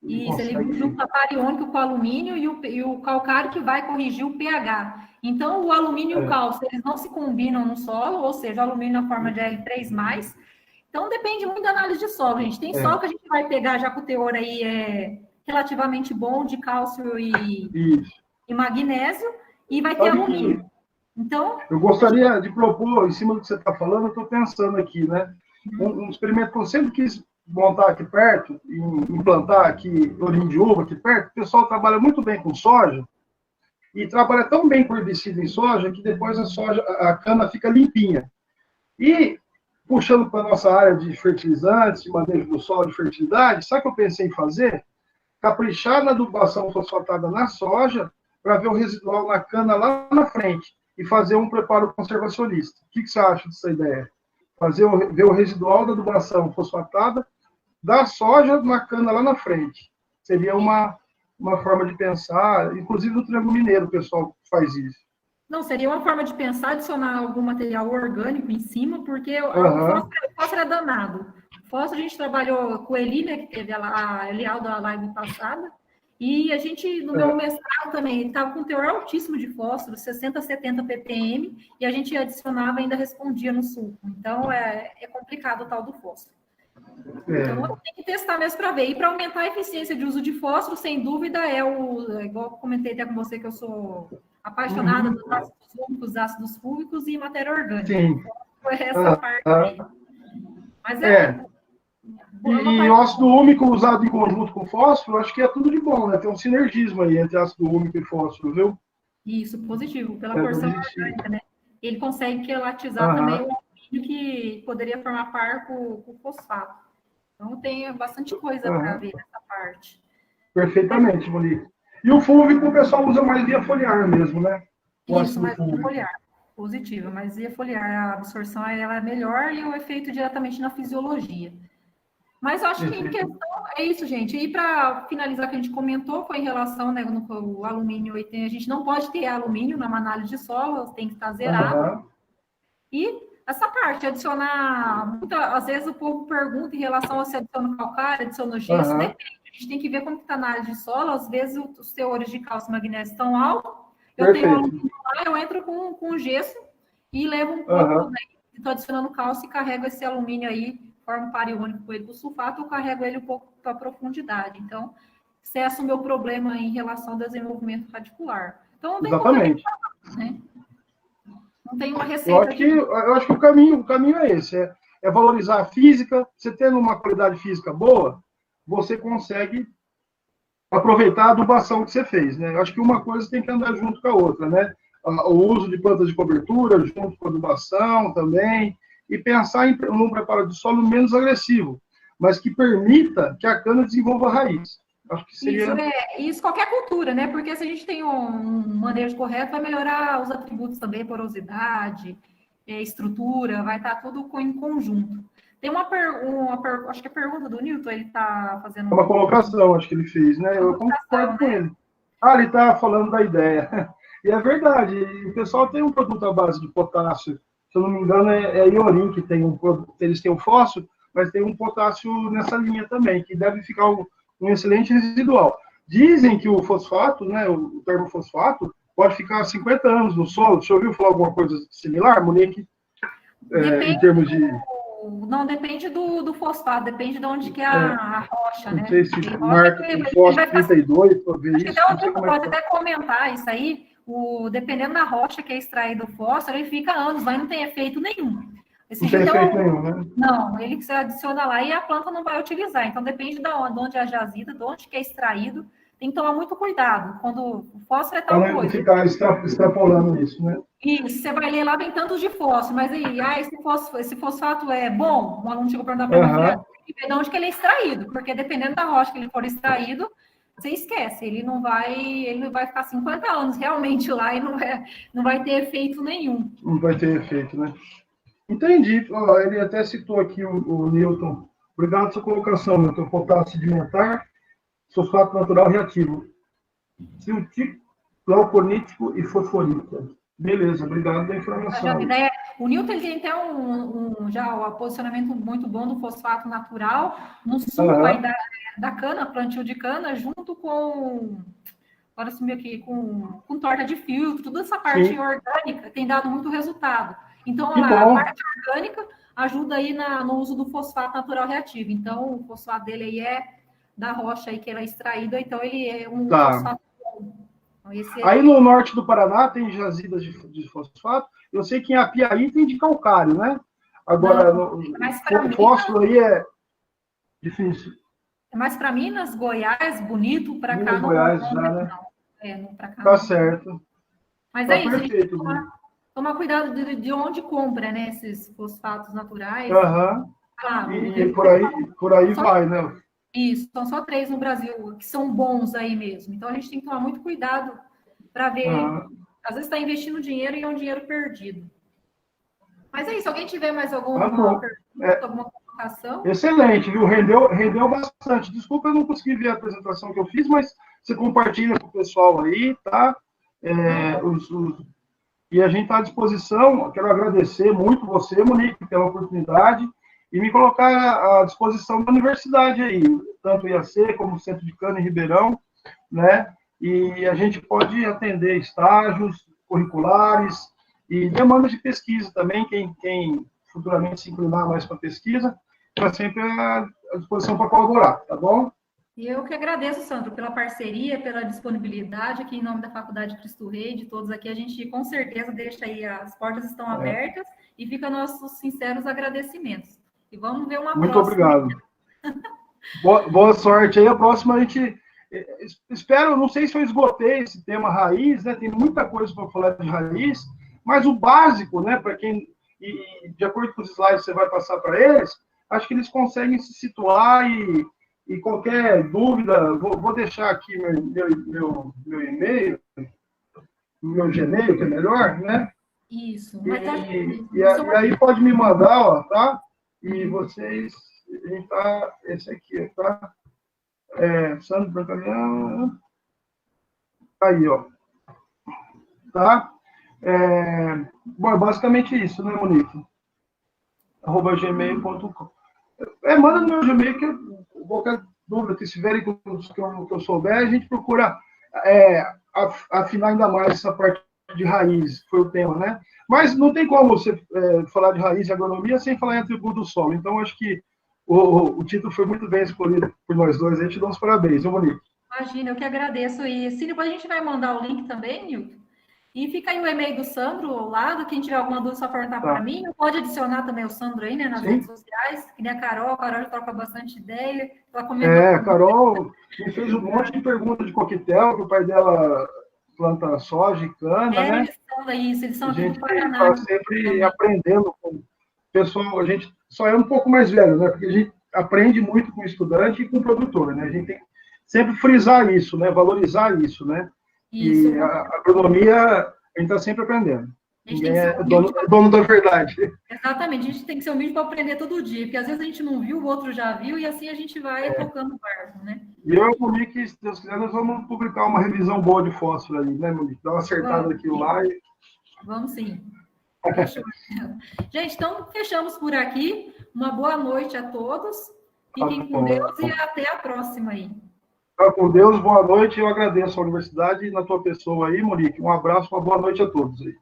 Ele junta cariônico com o alumínio e o calcário que vai corrigir o pH. Então, o alumínio e o cálcio, eles não se combinam no solo, ou seja, o alumínio na forma de L3+. Então, depende muito da análise de solo, gente. Tem solo que a gente vai pegar já com o teor aí relativamente bom de cálcio e magnésio, e vai ter alumínio. Então, eu gostaria de propor, em cima do que você está falando, eu estou pensando aqui, né? Um experimento que eu sempre quis montar aqui perto, e implantar aqui Lourinho de Uva, aqui perto, o pessoal trabalha muito bem com soja, e trabalha tão bem com herbicida em soja, que depois a cana fica limpinha. E, puxando para a nossa área de fertilizantes, de manejo do solo de fertilidade, sabe o que eu pensei em fazer? Caprichar na adubação fosfatada na soja, para ver o residual na cana lá na frente. e fazer um preparo conservacionista. O que você acha dessa ideia? Ver o residual da adubação fosfatada da soja na cana lá na frente. Seria uma forma de pensar, inclusive no Triângulo Mineiro o pessoal faz isso. Não, seria uma forma de pensar, adicionar algum material orgânico em cima, porque o fósforo é danado. O fósforo a gente trabalhou com o Eli, né, que teve a Elial da live passada, e a gente, no meu mestrado também, estava com um teor altíssimo de fósforo, 60, 70 ppm, e a gente adicionava e ainda respondia no suco. Então, é complicado o tal do fósforo. Então, tem que testar mesmo para ver. E para aumentar a eficiência de uso de fósforo, sem dúvida, igual eu comentei até com você, que eu sou apaixonada dos ácidos úmicos, ácidos fúlvicos e matéria orgânica. Sim. Foi essa parte aí. Mas E o ácido úmico usado em conjunto com fósforo, acho que é tudo de bom, né? Tem um sinergismo aí entre ácido úmico e fósforo, viu? Isso, positivo, pela porção orgânica, né? Ele consegue quelatizar também o alumínio que poderia formar par com o fosfato. Então, tem bastante coisa para ver nessa parte. Perfeitamente, Monique. E o fúlvico o pessoal usa mais via foliar mesmo, né? Isso, mais via foliar. Positiva, mas via foliar, a absorção ela é melhor e o efeito diretamente na fisiologia. Mas eu acho que em questão é isso, gente. E para finalizar, que a gente comentou, foi em relação, né, no alumínio, a gente não pode ter alumínio numa análise de solo, tem que estar zerado. E essa parte, adicionar, às vezes o povo pergunta em relação a se adiciona calcário, adiciona gesso, depende. A gente tem que ver como está a análise de solo, às vezes os teores de cálcio e magnésio estão altos, eu tenho alumínio lá, eu entro com gesso e levo um pouco, né, estou adicionando cálcio e carrego esse alumínio aí, forma um par iônico com ele do sulfato, eu carrego ele um pouco para a profundidade. Então, cessa o meu problema em relação ao desenvolvimento radicular. Então, não tem Exatamente. Como, né? Não tem uma receita. Eu acho que o caminho é esse, é valorizar a física. Você tendo uma qualidade física boa, você consegue aproveitar a adubação que você fez, né? Eu acho que uma coisa tem que andar junto com a outra, né? O uso de plantas de cobertura junto com a adubação também, e pensar num preparo de solo menos agressivo, mas que permita que a cana desenvolva raiz. Acho que seria... Isso qualquer cultura, né? Porque se a gente tem um manejo correto, vai melhorar os atributos também, porosidade, estrutura, vai estar tudo em conjunto. Tem acho que a pergunta do Newton, ele está fazendo... Uma colocação, acho que ele fez, né? Eu concordo com ele. Ele está falando da ideia. E é verdade, o pessoal tem um produto à base de potássio, se eu não me engano, é Iorim, que eles têm o fósforo, mas tem um potássio nessa linha também, que deve ficar um excelente residual. Dizem que o fosfato, né, o termofosfato, pode ficar 50 anos no solo. Você ouviu falar alguma coisa similar, Monique? Em termos de... Não, depende do fosfato, depende de onde que é a rocha, né? Não sei se marca o fósforo 32, para ver isso. Acho que pode até comentar isso aí. Dependendo da rocha que é extraído o fósforo, ele fica anos, mas não tem efeito nenhum. Não tem efeito nenhum, né? Não, ele que você adiciona lá e a planta não vai utilizar. Então, depende de onde é a jazida, de onde que é extraído. Tem que tomar muito cuidado. Quando o fósforo é tal coisa. Não ficar extrapolando isso, né? Isso, você vai ler lá, tem tantos de fósforo, mas aí, esse fosfato é bom? Um aluno chegou para perguntar para mim, tem que ver de onde que ele é extraído, porque dependendo da rocha que ele for extraído, você esquece, ele não vai ficar 50 anos realmente lá e não vai ter efeito nenhum. Não vai ter efeito, né? Entendi. Ele até citou aqui o Newton. Obrigado pela sua colocação, Newton. Potássio sedimentar, sulfato natural reativo, siltítico, glauconítico e fosforítico. Beleza, obrigado pela informação. O Newton ele tem até um posicionamento muito bom do fosfato natural no suco aí da cana, plantio de cana, junto com... Agora sumiu aqui, com torta de filtro, toda essa parte orgânica tem dado muito resultado. Então, a parte orgânica ajuda aí no uso do fosfato natural reativo. Então, o fosfato dele aí é da rocha aí que ele é extraído, então ele é um fosfato bom. Então, aí no norte do Paraná tem jazidas de fosfato. Eu sei que em Apiaí tem de calcário, né? Agora, o fósforo aí é difícil. É mais para Minas, Goiás, Bonito, para cá. Goiás já, né? Não para cá. Tá certo. Mas tá é isso, perfeito, tomar cuidado de onde compra, né? Esses fosfatos naturais. E por aí vai, né? Isso, são só 3 no Brasil que são bons aí mesmo. Então a gente tem que tomar muito cuidado para ver. Às vezes está investindo dinheiro e é um dinheiro perdido. Mas é isso, alguém tiver mais alguma pergunta, alguma colocação? Excelente, viu? Rendeu bastante. Desculpa, eu não consegui ver a apresentação que eu fiz, mas você compartilha com o pessoal aí, tá? E a gente está à disposição. Quero agradecer muito você, Monique, pela oportunidade e me colocar à disposição da universidade aí, tanto o IAC como o Centro de Cana em Ribeirão, né? E a gente pode atender estágios curriculares e demandas de pesquisa também, quem futuramente se inclinar mais para pesquisa, está sempre à disposição para colaborar, tá bom? E eu que agradeço, Sandro, pela parceria, pela disponibilidade aqui em nome da Faculdade Cristo Rei, de todos aqui, a gente com certeza deixa aí, as portas estão abertas e fica nossos sinceros agradecimentos. E vamos ver uma Muito próxima. Obrigado. Boa sorte aí, a próxima a gente... Espero, não sei se eu esgotei esse tema raiz, né? Tem muita coisa para falar de raiz, mas o básico, né? Para quem, de acordo com os slides que você vai passar para eles, acho que eles conseguem se situar e qualquer dúvida, vou deixar aqui meu e-mail, meu Gmail, que é melhor, né? Isso. E aí pode me mandar, ó, tá? E vocês, a gente tá, esse aqui, tá? Sandro Brancalhão. Aí, ó. Tá? Bom, basicamente isso, né, Monique? @gmail.com. Manda no meu Gmail, que qualquer dúvida que tiverem que eu souber, a gente procura afinar ainda mais essa parte de raiz, que foi o tema, né? Mas não tem como você falar de raiz e agronomia sem falar em atributo do solo. Então, acho que o título foi muito bem escolhido por nós dois. A gente dá uns parabéns, viu, Monique? Imagina, eu que agradeço. E se depois a gente vai mandar o link também, Nilton. E fica aí o e-mail do Sandro ao lado. Quem tiver alguma dúvida, só perguntar para mim. Pode adicionar também o Sandro aí, né, nas redes sociais. Que nem a Carol já troca bastante ideia. A Carol me fez um monte de perguntas de coquetel, que o pai dela planta soja e cana, né? Eles são a aqui gente do Paraná. está sempre aprendendo com o pessoal. A gente só é um pouco mais velho, né? Porque a gente aprende muito com o estudante e com o produtor, né? A gente tem que sempre frisar isso, né? Valorizar isso, né? Isso. E a agronomia, a gente está sempre aprendendo. Ninguém é dono da verdade. Exatamente, a gente tem que ser humilde para aprender todo dia, porque às vezes a gente não viu, o outro já viu, e assim a gente vai tocando o barco, né? E eu e o Monique, se Deus quiser, nós vamos publicar uma revisão boa de fósforo ali, né, Monique? Dar uma acertada aqui lá. Vamos sim. Gente, então fechamos por aqui. Uma boa noite a todos. Fiquem com Deus e até a próxima aí. Fica com Deus, boa noite. Eu agradeço a universidade e na tua pessoa aí, Monique. Um abraço, uma boa noite a todos aí.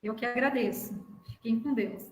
Eu que agradeço. Fiquem com Deus.